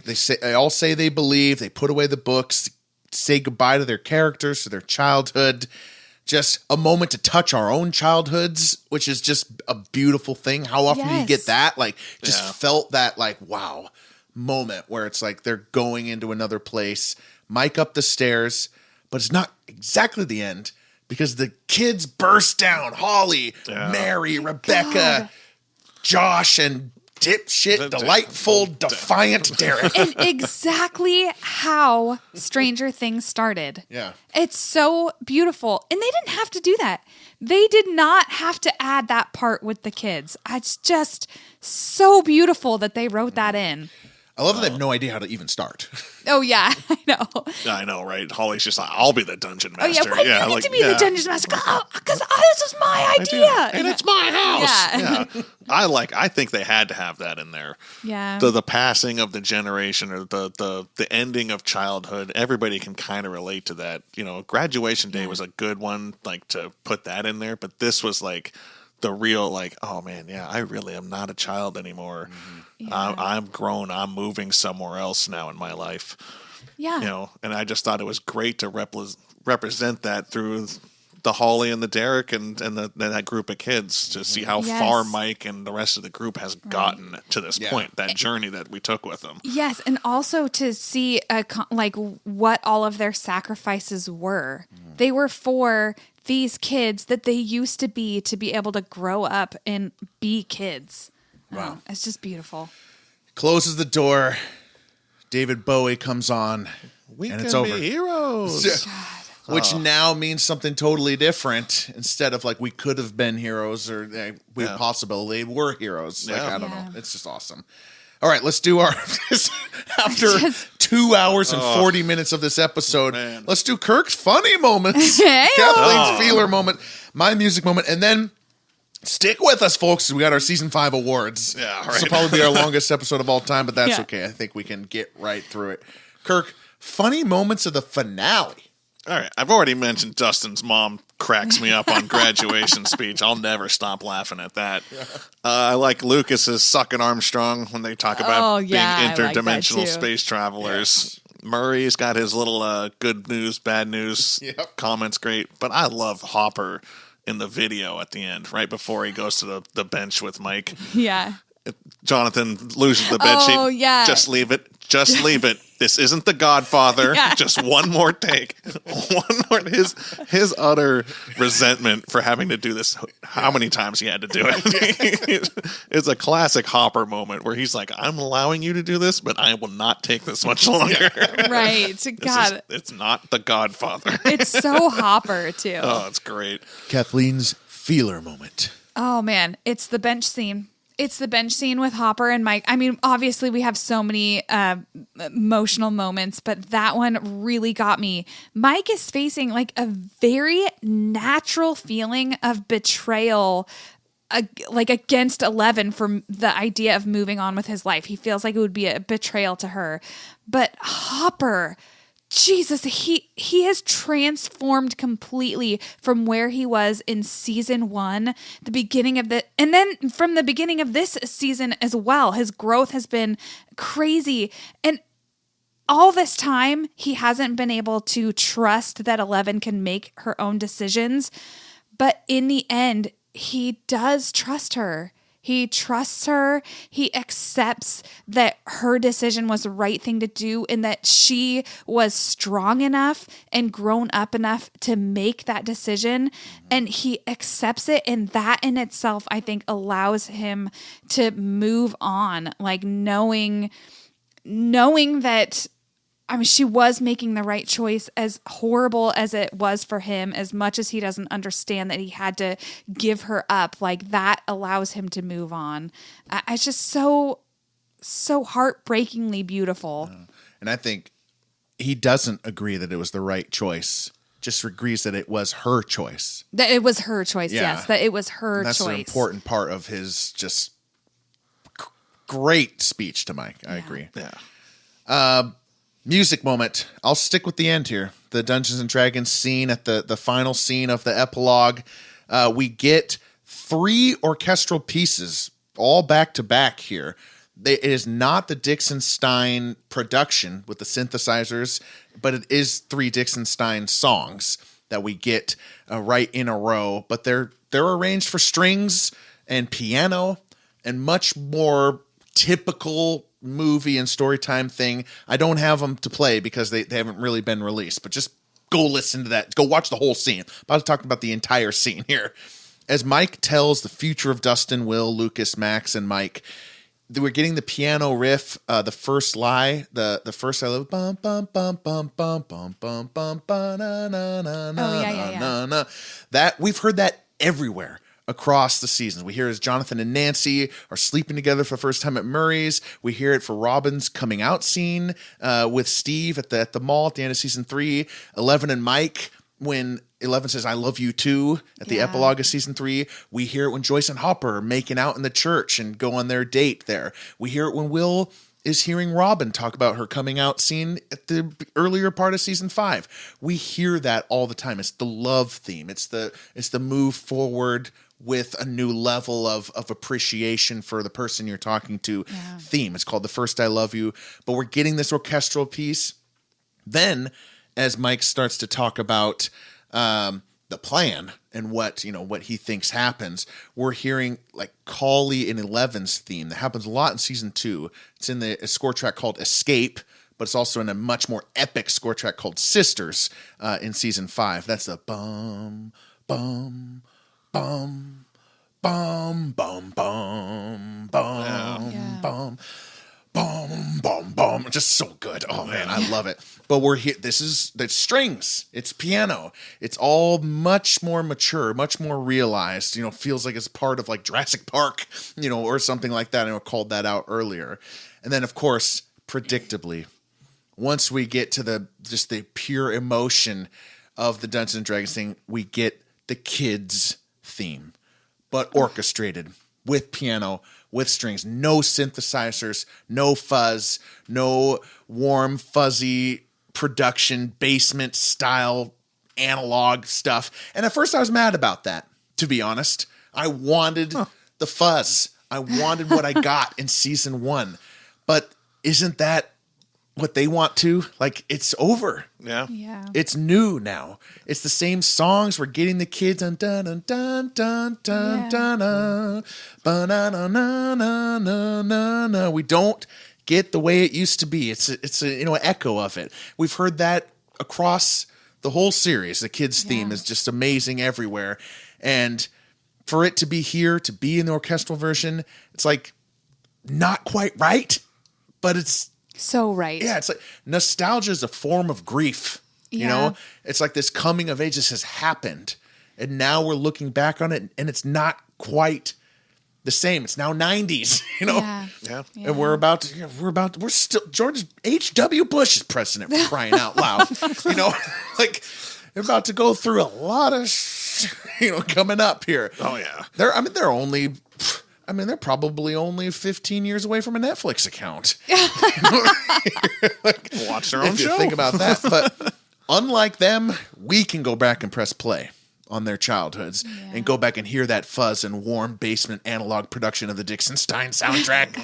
all say they believe. They put away the books, say goodbye to their characters, to their childhood. Just a moment to touch our own childhoods, which is just a beautiful thing. How often do you get that? Like, just felt that, like, wow moment where it's like they're going into another place. Mike up the stairs, but it's not exactly the end because the kids burst down. Holly, Mary, Rebecca, Josh, and dipshit, delightful, defiant Derek. And exactly how Stranger Things started. Yeah. It's so beautiful. And they didn't have to do that. They did not have to add that part with the kids. It's just so beautiful that they wrote that in. I love that they have no idea how to even start. Oh, yeah, I know. I know, right? Holly's just like, I'll be the dungeon master. Oh, yeah, why do you need to be the dungeon master? Because this was my idea. And it's my house. Yeah. I think they had to have that in there. Yeah. The passing of the generation or the ending of childhood, everybody can kind of relate to that. You know, graduation day was a good one, like, to put that in there. But this was like the real, like, oh man, yeah, I really am not a child anymore. Mm-hmm. Yeah. I'm grown. I'm moving somewhere else now in my life. Yeah. You know, and I just thought it was great to represent that through the Holly and the Derek and that group of kids to see how far Mike and the rest of the group has gotten to this point, that journey that we took with them. Yes, and also to see like what all of their sacrifices were. They were for these kids that they used to be able to grow up and be kids. Wow. It's just beautiful. Closes the door. David Bowie comes on. And it's over. Be heroes. Which now means something totally different. Instead of like we could have been heroes or we possibly were heroes. Like, I don't know. It's just awesome. All right, let's do our after 2 hours and 40 minutes of this episode. Let's do Kirk's funny moments, Kathleen's feeler moment, my music moment, and then stick with us, folks. We got our season 5 awards. Yeah, right. This will probably be our longest episode of all time, but that's okay. I think we can get right through it. Kirk, funny moments of the finale. All right. I've already mentioned Dustin's mom cracks me up on graduation speech. I'll never stop laughing at that. I like Lucas's sucking Armstrong when they talk about being interdimensional space travelers. Yeah. Murray's got his little good news, bad news comments. Great. But I love Hopper in the video at the end, right before he goes to the bench with Mike. Yeah. Jonathan loses the bed sheet. Oh, yeah. Just leave it. Just leave it. This isn't The Godfather. Yeah. Just one more take. One more. His utter resentment for having to do this. How many times he had to do it. It's a classic Hopper moment where he's like, I'm allowing you to do this, but I will not take this much longer. Right. God. It's not The Godfather. It's so Hopper, too. Oh, it's great. Kathleen's feeler moment. Oh, man. It's the bench scene. It's the bench scene with Hopper and Mike. I mean, obviously we have so many emotional moments, but that one really got me. Mike is facing like a very natural feeling of betrayal, like against 11 for the idea of moving on with his life. He feels like it would be a betrayal to her. But Hopper, Jesus, he has transformed completely from where he was in season 1, the beginning of and then from the beginning of this season as well. His growth has been crazy. And all this time, he hasn't been able to trust that 11 can make her own decisions. But in the end, he does trust her. He trusts her. He accepts that her decision was the right thing to do and that she was strong enough and grown up enough to make that decision. And he accepts it. And that in itself, I think, allows him to move on, like knowing that I mean, she was making the right choice, as horrible as it was for him, as much as he doesn't understand that he had to give her up. Like, that allows him to move on. It's just so heartbreakingly beautiful. And I think he doesn't agree that it was the right choice. Just agrees that it was her choice. That it was her choice, Yeah. yes. That it was her And that's choice. an important part of his just great speech to Mike. I agree. Yeah. Music moment. I'll stick with the end here. The Dungeons and Dragons scene at the final scene of the epilogue. We get 3 orchestral pieces all back to back here. It is not the Dixon Stein production with the synthesizers, but it is 3 Dixon Stein songs that we get right in a row. But they're arranged for strings and piano and much more typical movie and story time thing. I don't have them to play because they haven't really been released, but just go listen to that. Go watch the whole scene. I'm about to talk about the entire scene here. As Mike tells the future of Dustin, Will, Lucas, Max, and Mike, we're getting the piano riff, the first lie, the first I love, bum bum bum bum bum bum bum bum ba na na na na na. That we've heard that everywhere across the seasons. We hear it as Jonathan and Nancy are sleeping together for the first time at Murray's. We hear it for Robin's coming out scene with Steve at the mall at the end of season 3. 11 and Mike, when 11 says, I love you too, at the epilogue of season 3. We hear it when Joyce and Hopper are making out in the church and go on their date there. We hear it when Will is hearing Robin talk about her coming out scene at the earlier part of season 5. We hear that all the time. It's the love theme. It's the move forward with a new level of appreciation for the person you're talking to theme. It's called The First I Love You. But we're getting this orchestral piece. Then, as Mike starts to talk about the plan and what he thinks happens, we're hearing like Cauley and Eleven's theme that happens a lot in season 2. It's in a score track called Escape, but it's also in a much more epic score track called Sisters in season 5. That's the bum bum bum bum bum bum bum bum bum bum bum. Just so good. Oh man, I love it. But we're here. There's strings. It's piano. It's all much more mature, much more realized. Feels like it's part of like Jurassic Park, or something like that. I called that out earlier. And then of course, predictably, once we get to the pure emotion of the Dungeons and Dragons thing, we get the kids' theme, but orchestrated with piano, with strings, no synthesizers, no fuzz, no warm, fuzzy production, basement style analog stuff. And at first I was mad about that, to be honest. I wanted the fuzz. I wanted what I got in season 1. But isn't that what they want to? Like, it's over. Yeah. It's new now. It's the same songs. We're getting the kids on dun dun dun dun dun dun dun. We don't get the way it used to be. It's an echo of it. We've heard that across the whole series. The kids' theme is just amazing everywhere. And for it to be here, to be in the orchestral version, it's like not quite right, but it's so right. Yeah, it's like nostalgia is a form of grief. It's like this coming of age. This has happened, and now we're looking back on it, and it's not quite the same. It's now 90s. And we're still George H.W. Bush is president, for crying out loud. Like they're about to go through a lot of coming up here. Oh yeah. They're probably only 15 years away from a Netflix account. Watch their own if show. You think about that. But unlike them, we can go back and press play on their childhoods and go back and hear that fuzz and warm basement analog production of the Dixon Stein soundtrack.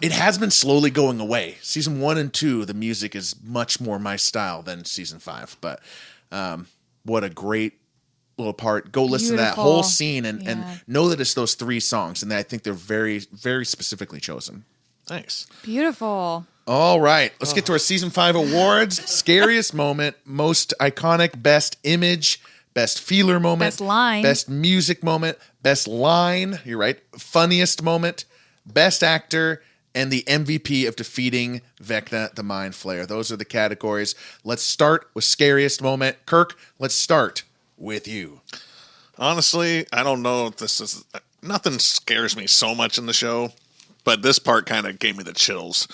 It has been slowly going away. Season 1 and 2, the music is much more my style than season 5. But what a great little part. Go listen to that whole scene and know that it's those 3 songs, and I think they're very, very specifically chosen. Nice. Beautiful. All right, let's get to our season 5 awards. Scariest moment, most iconic, best image, best feeler moment, best line, best music moment, best line. You're right. Funniest moment, best actor, and the MVP of defeating Vecna the Mind Flayer. Those are the categories. Let's start with scariest moment. Kirk, let's start with you. Honestly, I don't know if this is... Nothing scares me so much in the show, but this part kind of gave me the chills.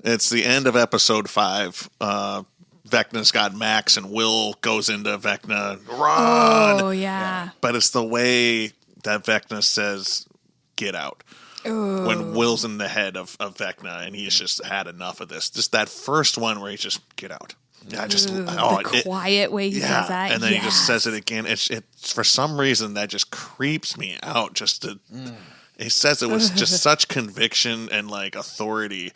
It's the end of episode 5. Vecna's got Max, and Will goes into Vecna. Run! Oh, yeah. But it's the way that Vecna says, get out. Ooh. When Will's in the head of Vecna, and he's just had enough of this. Just that first one where he just, get out. The quiet way he says that. And then he just says it again. It's for some reason that just creeps me out. He says it with just such conviction and like authority.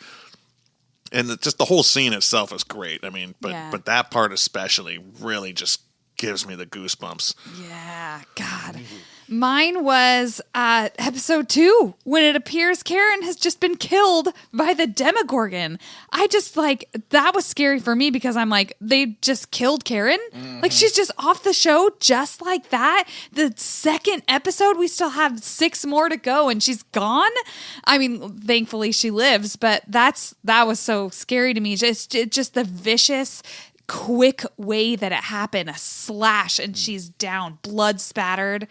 And just the whole scene itself is great. I mean, but that part especially really just gives me the goosebumps. Yeah, God. Mine was episode 2, when it appears Karen has just been killed by the Demogorgon. I just that was scary for me because I'm like, they just killed Karen? Mm-hmm. Like, she's just off the show just like that? The second episode, we still have 6 more to go and she's gone? I mean, thankfully she lives, but that was so scary to me. Just the vicious, quick way that it happened. A slash and she's down, blood spattered.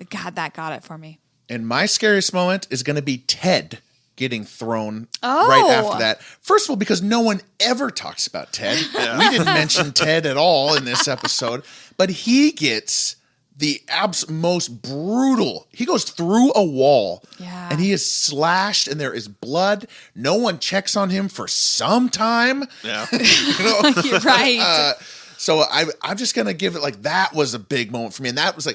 God, that got it for me. And my scariest moment is going to be Ted getting thrown right after that. First of all, because no one ever talks about Ted. Yeah. We didn't mention Ted at all in this episode. But he gets the most brutal. He goes through a wall. Yeah. And he is slashed and there is blood. No one checks on him for some time. Yeah. You're right. So I'm just going to give it that was a big moment for me. And that was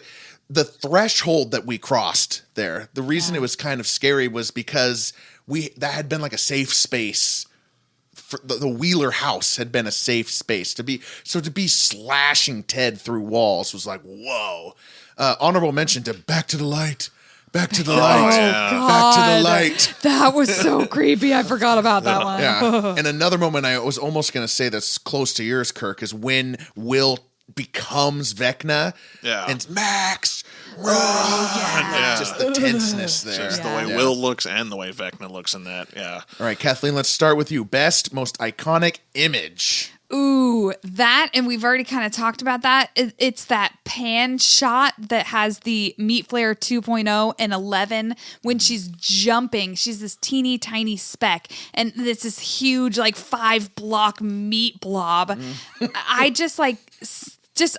the threshold that we crossed there. The reason it was kind of scary was because that had been a safe space. For the Wheeler house had been a safe space to be slashing Ted through walls was whoa. Honorable mention to Back to the Light. Back to the light. Yeah. God. Back to the light. That was so creepy. I forgot about that one. Yeah. And another moment I was almost going to say that's close to yours, Kirk, is when Will becomes Vecna. Yeah. And Max, run. Yeah. Just the tenseness there. Just the way Will looks and the way Vecna looks in that. Yeah. All right, Kathleen, let's start with you. Best, most iconic image. Ooh, that, and we've already kind of talked about that. It's that pan shot that has the Meat Flare 2.0 and 11 when she's jumping. She's this teeny tiny speck, and this is huge, 5-block meat blob. I just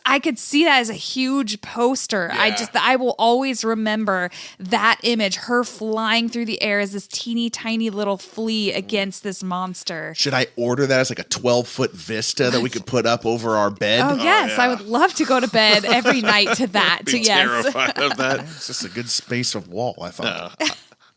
I could see that as a huge poster. Yeah. I will always remember that image, her flying through the air as this teeny tiny little flea against this monster. Should I order that as a 12-foot vista that we could put up over our bed? Oh, yes. yeah. I would love to go to bed every night to that. Be Yes. terrified of that. It's just a good space of wall, I thought.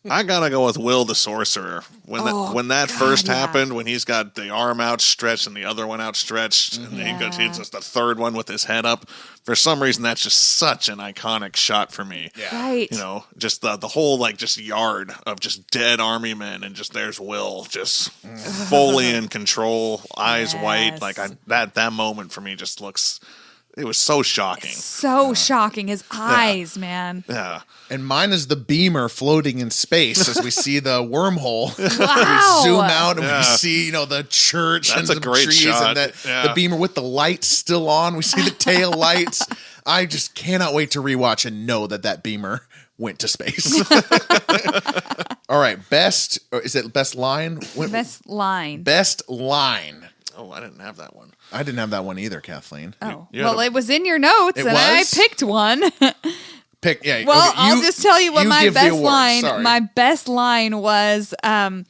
I gotta go with Will the Sorcerer. When that first happened, when he's got the arm outstretched and the other one outstretched, and he's just the third one with his head up. For some reason, that's just such an iconic shot for me. Yeah. Right. Just the whole just yard of just dead army men, and just there's Will just fully in control, eyes white. That moment for me just looks. It was so shocking. So shocking. His eyes, man. Yeah. And mine is the beamer floating in space as we see the wormhole. Wow. We zoom out and we see, the church That's and a the great trees shot. and the beamer with the lights still on. We see the tail lights. I just cannot wait to rewatch and know that beamer went to space. All right, best line? Best line. Best line. Oh, I didn't have that one. I didn't have that one either, Kathleen. Oh, You well, had it was in your notes, and I was? picked one. Pick, yeah. Well, okay, I'll just tell you what my give the best award. line. Sorry. My best line was, all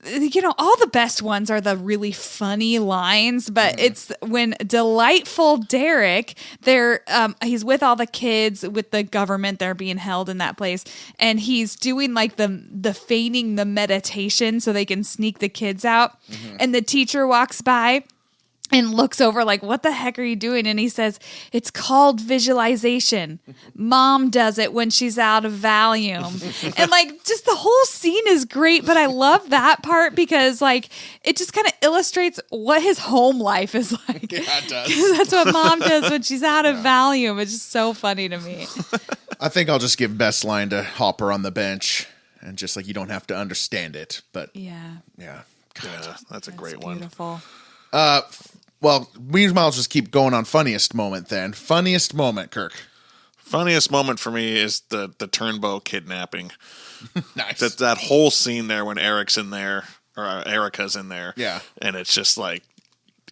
the best ones are the really funny lines, but it's when delightful Derek, he's with all the kids with the government, they're being held in that place, and he's doing the feigning the meditation so they can sneak the kids out, and the teacher walks by and looks over what the heck are you doing? And he says, it's called visualization. Mom does it when she's out of Valium. And just the whole scene is great, but I love that part because it just kind of illustrates what his home life is like. Yeah, it does. That's what Mom does when she's out of Valium. It's just so funny to me. I think I'll just give best line to Hopper on the bench. and just like you don't have to understand it. But Yeah. God. Yeah, that's a great one. Beautiful. Well, we might as well just keep going on funniest moment then. Funniest moment, Kirk. Funniest moment for me is the Turnbow kidnapping. Nice. That whole scene there when Eric's in there, or Erica's in there. Yeah. And it's just like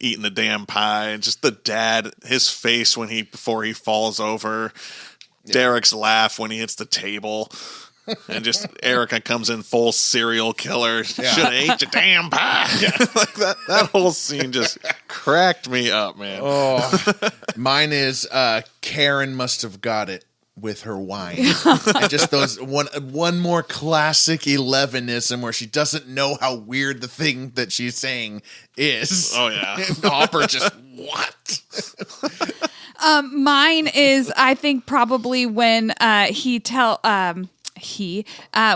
eating the damn pie, and just the dad, his face before he falls over. Yeah. Derek's laugh when he hits the table. And just Erica comes in full serial killer. Should have ate your damn pie. Yeah. Like that whole scene just cracked me up, man. Oh, mine is Karen must have got it with her wine. And just those one more classic 11ism where she doesn't know how weird the thing that she's saying is. Oh yeah. Hopper just what? Mine is, I think, probably when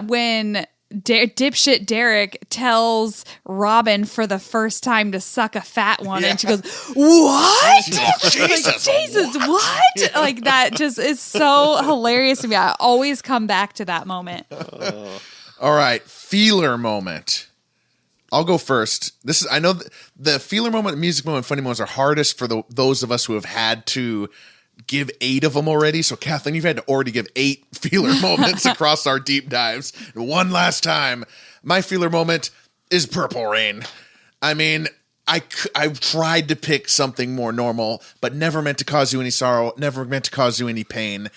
when dipshit Derek tells Robin for the first time to suck a fat one, and she goes, "What? Jesus, what?" Yeah. Like that just is so hilarious to me. I always come back to that moment. All right, feeler moment. I'll go first. I know the feeler moment, music moment, funny moments are hardest for those of us who have had to give 8 of them already. So Kathleen, you've had to already give 8 feeler moments across our deep dives. And one last time, my feeler moment is Purple Rain. I mean, I tried to pick something more normal, but never meant to cause you any sorrow, never meant to cause you any pain.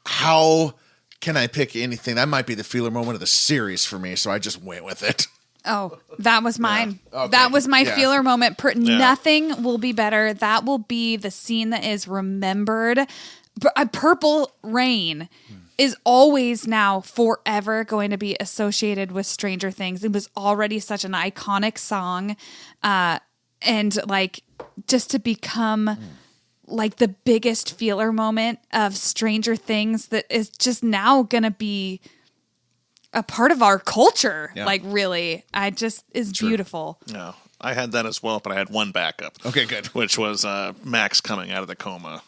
How can I pick anything? That might be the feeler moment of the series for me, so I just went with it. Oh, that was mine. Yeah. Okay. That was my feeler moment. Yeah. Nothing will be better. That will be the scene that is remembered. Purple Rain is always now forever going to be associated with Stranger Things. It was already such an iconic song. And like just to become like the biggest feeler moment of Stranger Things that is just now going to be a part of our culture. Yeah. Like really, is beautiful. Yeah, I had that as well, but I had one backup. Okay, good. Which was Max coming out of the coma.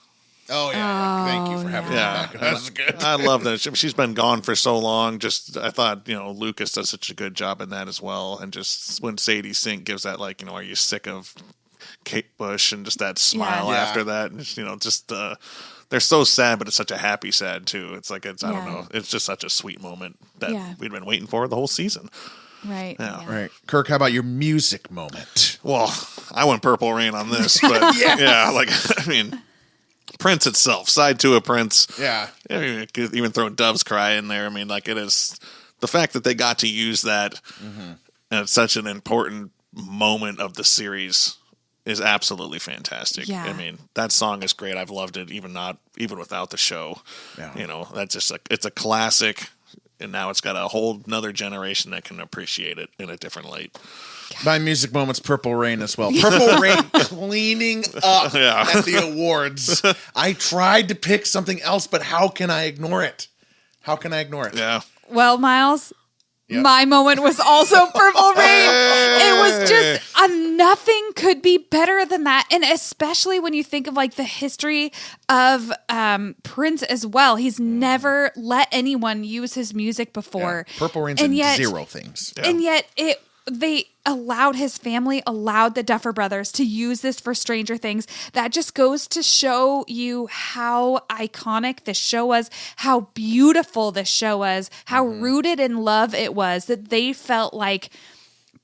Oh yeah, thank you for having that backup. That was good. I love that. She's been gone for so long. Just I thought Lucas does such a good job in that as well. And just when Sadie Sink gives that are you sick of Kate Bush, and just that smile after that, and just they're so sad, but it's such a happy sad too. It's like I don't know. It's just such a sweet moment that we'd been waiting for the whole season. Right. Yeah. Right. Kirk, how about your music moment? Well, I went Purple Rain on this, but I mean, Prince itself, side 2 of Prince. Yeah. I mean, you could even throw Dove's Cry in there. I mean, it is the fact that they got to use that and it's such an important moment of the series is absolutely fantastic. Yeah. I mean, that song is great. I've loved it even without the show. Yeah. That's just it's a classic, and now it's got a whole another generation that can appreciate it in a different light. My music moment's Purple Rain as well. Purple Rain cleaning up at the awards. I tried to pick something else, but how can I ignore it? Yeah. Well, Miles, my moment was also Purple Rain. It was just nothing could be better than that. And especially when you think of the history of Prince as well. He's never let anyone use his music before. Yeah. Purple Rain's in 0 things. Yeah. And yet his family allowed the Duffer Brothers to use this for Stranger Things. That just goes to show you how iconic this show was, how beautiful this show was, how rooted in love it was, that they felt like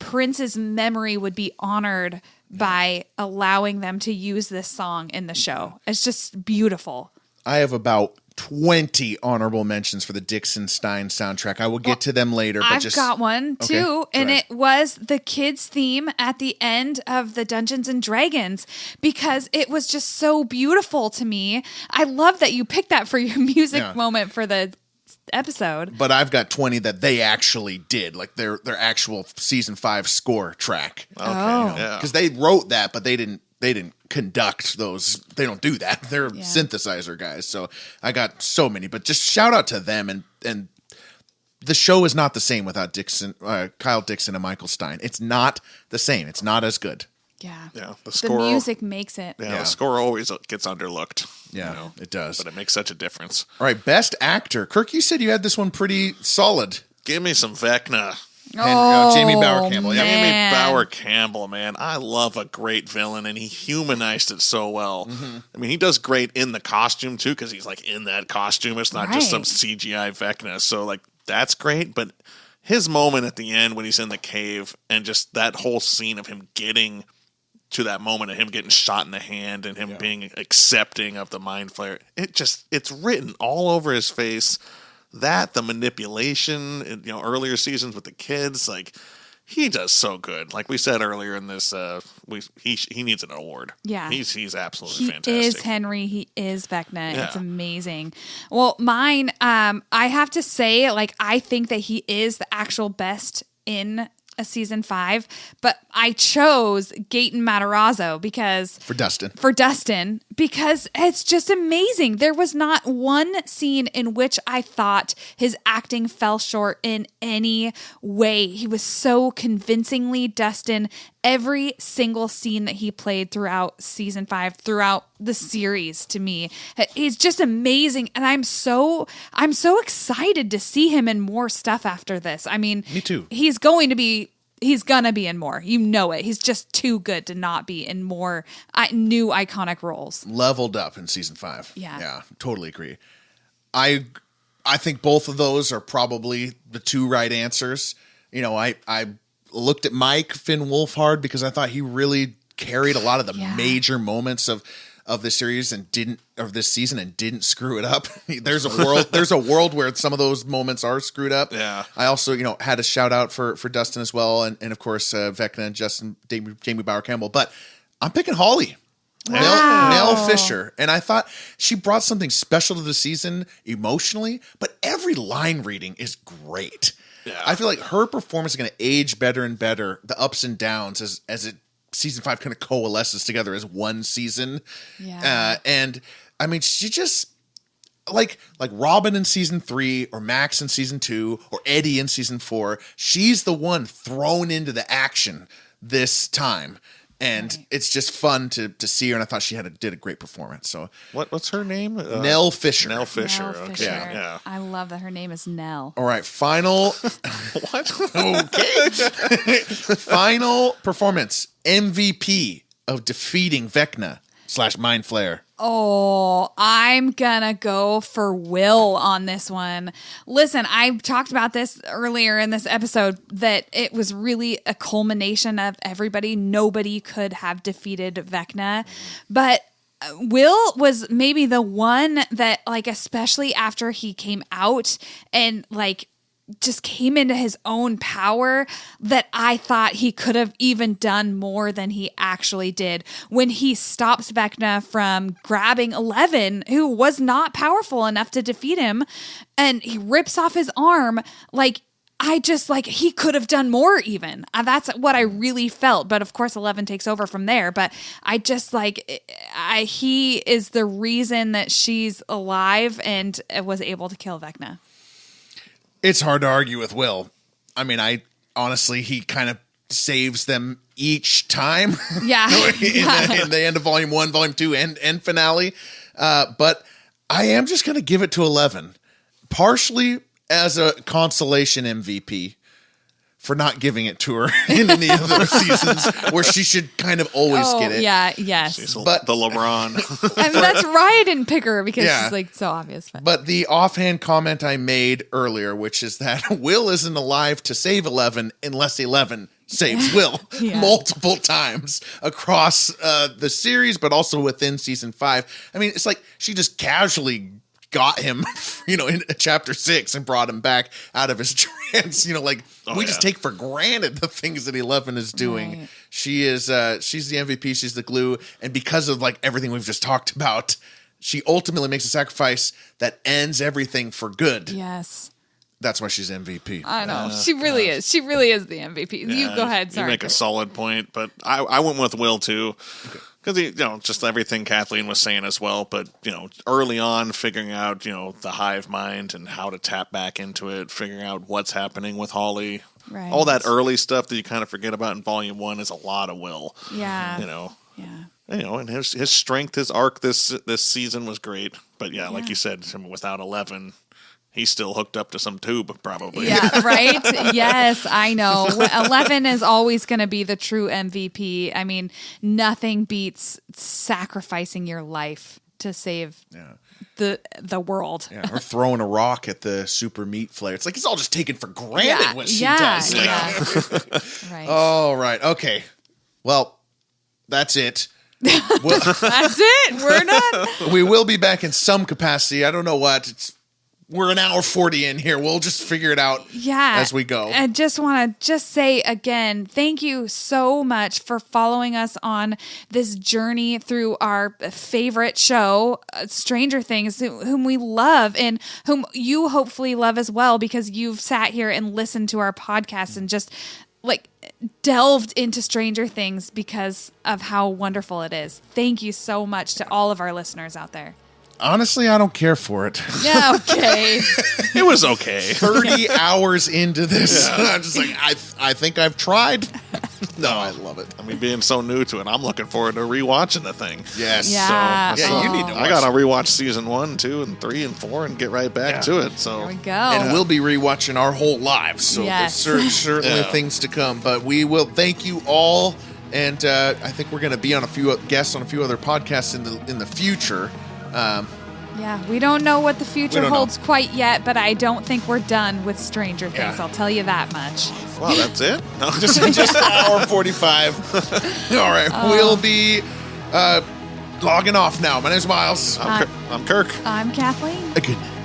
Prince's memory would be honored by allowing them to use this song in the show. It's just beautiful. I have about 20 honorable mentions for the Dixon Stein soundtrack. I will get to them later. I've got one too, and it was the kids' theme at the end of the Dungeons and Dragons, because it was just so beautiful to me. I love that you picked that for your music moment for the episode. But I've got 20 that they actually did, like their actual season 5 score track. Okay, because they wrote that, but they didn't conduct those. They don't do that. They're synthesizer guys. So I got so many, but just shout out to them. And the show is not the same without Kyle Dixon and Michael Stein. It's not the same. It's not as good. Yeah. Yeah. The music makes it. Yeah. The score always gets underlooked. Yeah, it does. But it makes such a difference. All right. Best actor. Kirk, you said you had this one pretty solid. Give me some Vecna. And Jamie Bauer Campbell. Yeah. Jamie Bauer Campbell, man. I love a great villain, and he humanized it so well. Mm-hmm. I mean, he does great in the costume, too, because he's, like, in that costume. It's not just some CGI Vecna. So, like, that's great. But his moment at the end when he's in the cave and just that whole scene of him getting to that moment of him getting shot in the hand and him being accepting of the mind flare, it's written all over his face. That, the manipulation, earlier seasons with the kids, like, he does so good. Like we said earlier in this, he needs an award. Yeah. He's absolutely fantastic. He is Henry. He is Vecna. Yeah. It's amazing. Well, mine, I have to say, like, I think that he is the actual best in a season 5, but I chose Gaten Matarazzo for Dustin because it's just amazing. There was not one scene in which I thought his acting fell short in any way. He was so convincingly Dustin every single scene that he played throughout season 5, throughout the series. To me, he's just amazing, and I'm so excited to see him in more stuff after this. I mean, me too. He's gonna be in more. You know it. He's just too good to not be in more new iconic roles. Leveled up in season 5. Yeah, totally agree. I think both of those are probably the two right answers. I looked at Mike Finn Wolfhard because I thought he really carried a lot of the major moments of this series this season and didn't screw it up. There's a world where some of those moments are screwed up. Yeah. I also, had a shout out for Dustin as well. And of course, Vecna and Jamie Bauer Campbell, but I'm picking Holly. Wow. Nell Fisher. And I thought she brought something special to the season emotionally, but every line reading is great. Yeah. I feel like her performance is going to age better and better, the ups and downs as season 5 kind of coalesces together as one season. Yeah. And I mean, she just like Robin in season 3 or Max in season 2 or Eddie in season 4. She's the one thrown into the action this time. And it's just fun to see her, and I thought she did a great performance. So, what's her name? Nell Fisher. Nell Fisher. Okay. Yeah. I love that her name is Nell. All right, final. What? Okay. Final performance MVP of defeating Vecna / Mind Flayer. Oh, I'm gonna go for Will on this one. Listen, I talked about this earlier in this episode that it was really a culmination of everybody. Nobody could have defeated Vecna, but Will was maybe the one that, like, especially after he came out and, like, just came into his own power, that I thought he could have even done more than he actually did when he stops Vecna from grabbing 11, who was not powerful enough to defeat him, and he rips off his arm. He could have done more even. That's what I really felt. But of course, 11 takes over from there. But I just he is the reason that she's alive and was able to kill Vecna. It's hard to argue with Will. I mean, honestly, he kind of saves them each time. Yeah. in the end of volume 1, volume 2, and finale. But I am just going to give it to 11, partially as a consolation MVP for not giving it to her in any of those seasons where she should kind of always get it. Yeah, yes. She's the LeBron. I mean, that's why I didn't pick her, because she's like so obvious. But the offhand comment I made earlier, which is that Will isn't alive to save 11 unless 11 saves Will multiple times across the series, but also within season 5. I mean, it's like she just casually got him, in chapter 6 and brought him back out of his trance. We just take for granted the things that 11 is doing. Right. She is, she's the MVP. She's the glue. And because of everything we've just talked about, she ultimately makes a sacrifice that ends everything for good. Yes. That's why she's MVP. I know. She really is. She really is the MVP. Yeah, you go ahead. Sorry. You make a solid point, but I went with Will too. Okay. Because, just everything Kathleen was saying as well. But, early on, figuring out, the hive mind and how to tap back into it, figuring out what's happening with Holly. Right. All that early stuff that you kind of forget about in volume 1 is a lot of Will. Yeah. Yeah. And his strength, his arc this season was great. But, like you said, without 11, he's still hooked up to some tube, probably. Yeah, right? Yes, I know. 11 is always going to be the true MVP. I mean, nothing beats sacrificing your life to save the world. Yeah, or throwing a rock at the super meat flare. It's like it's all just taken for granted what she does. Right. All right. Okay. Well, that's it. That's it. We're done. We will be back in some capacity. I don't know what. We're an hour 40 in here. We'll just figure it out as we go. I just want to say again, thank you so much for following us on this journey through our favorite show, Stranger Things, whom we love and whom you hopefully love as well, because you've sat here and listened to our podcast and just delved into Stranger Things because of how wonderful it is. Thank you so much to all of our listeners out there. Honestly, I don't care for it. Yeah, okay. It was okay. 30 hours into this. Yeah. I'm just like, I think I've tried. No, I love it. I mean, being so new to it, I'm looking forward to rewatching the thing. Yes. Yeah. So, you need to watch. I got to rewatch season 1, 2, and 3, and 4 and get right back to it. So here we go. And we'll be rewatching our whole lives. So there's certainly things to come. But we will thank you all. And I think we're going to be on a few guests on a few other podcasts in the future. We don't know what the future holds quite yet, but I don't think we're done with Stranger Things. I'll tell you that much. Wow, that's it? No, just an hour 45. All right, we'll be logging off now. My name's Miles. I'm Kirk. I'm Kathleen. Good night.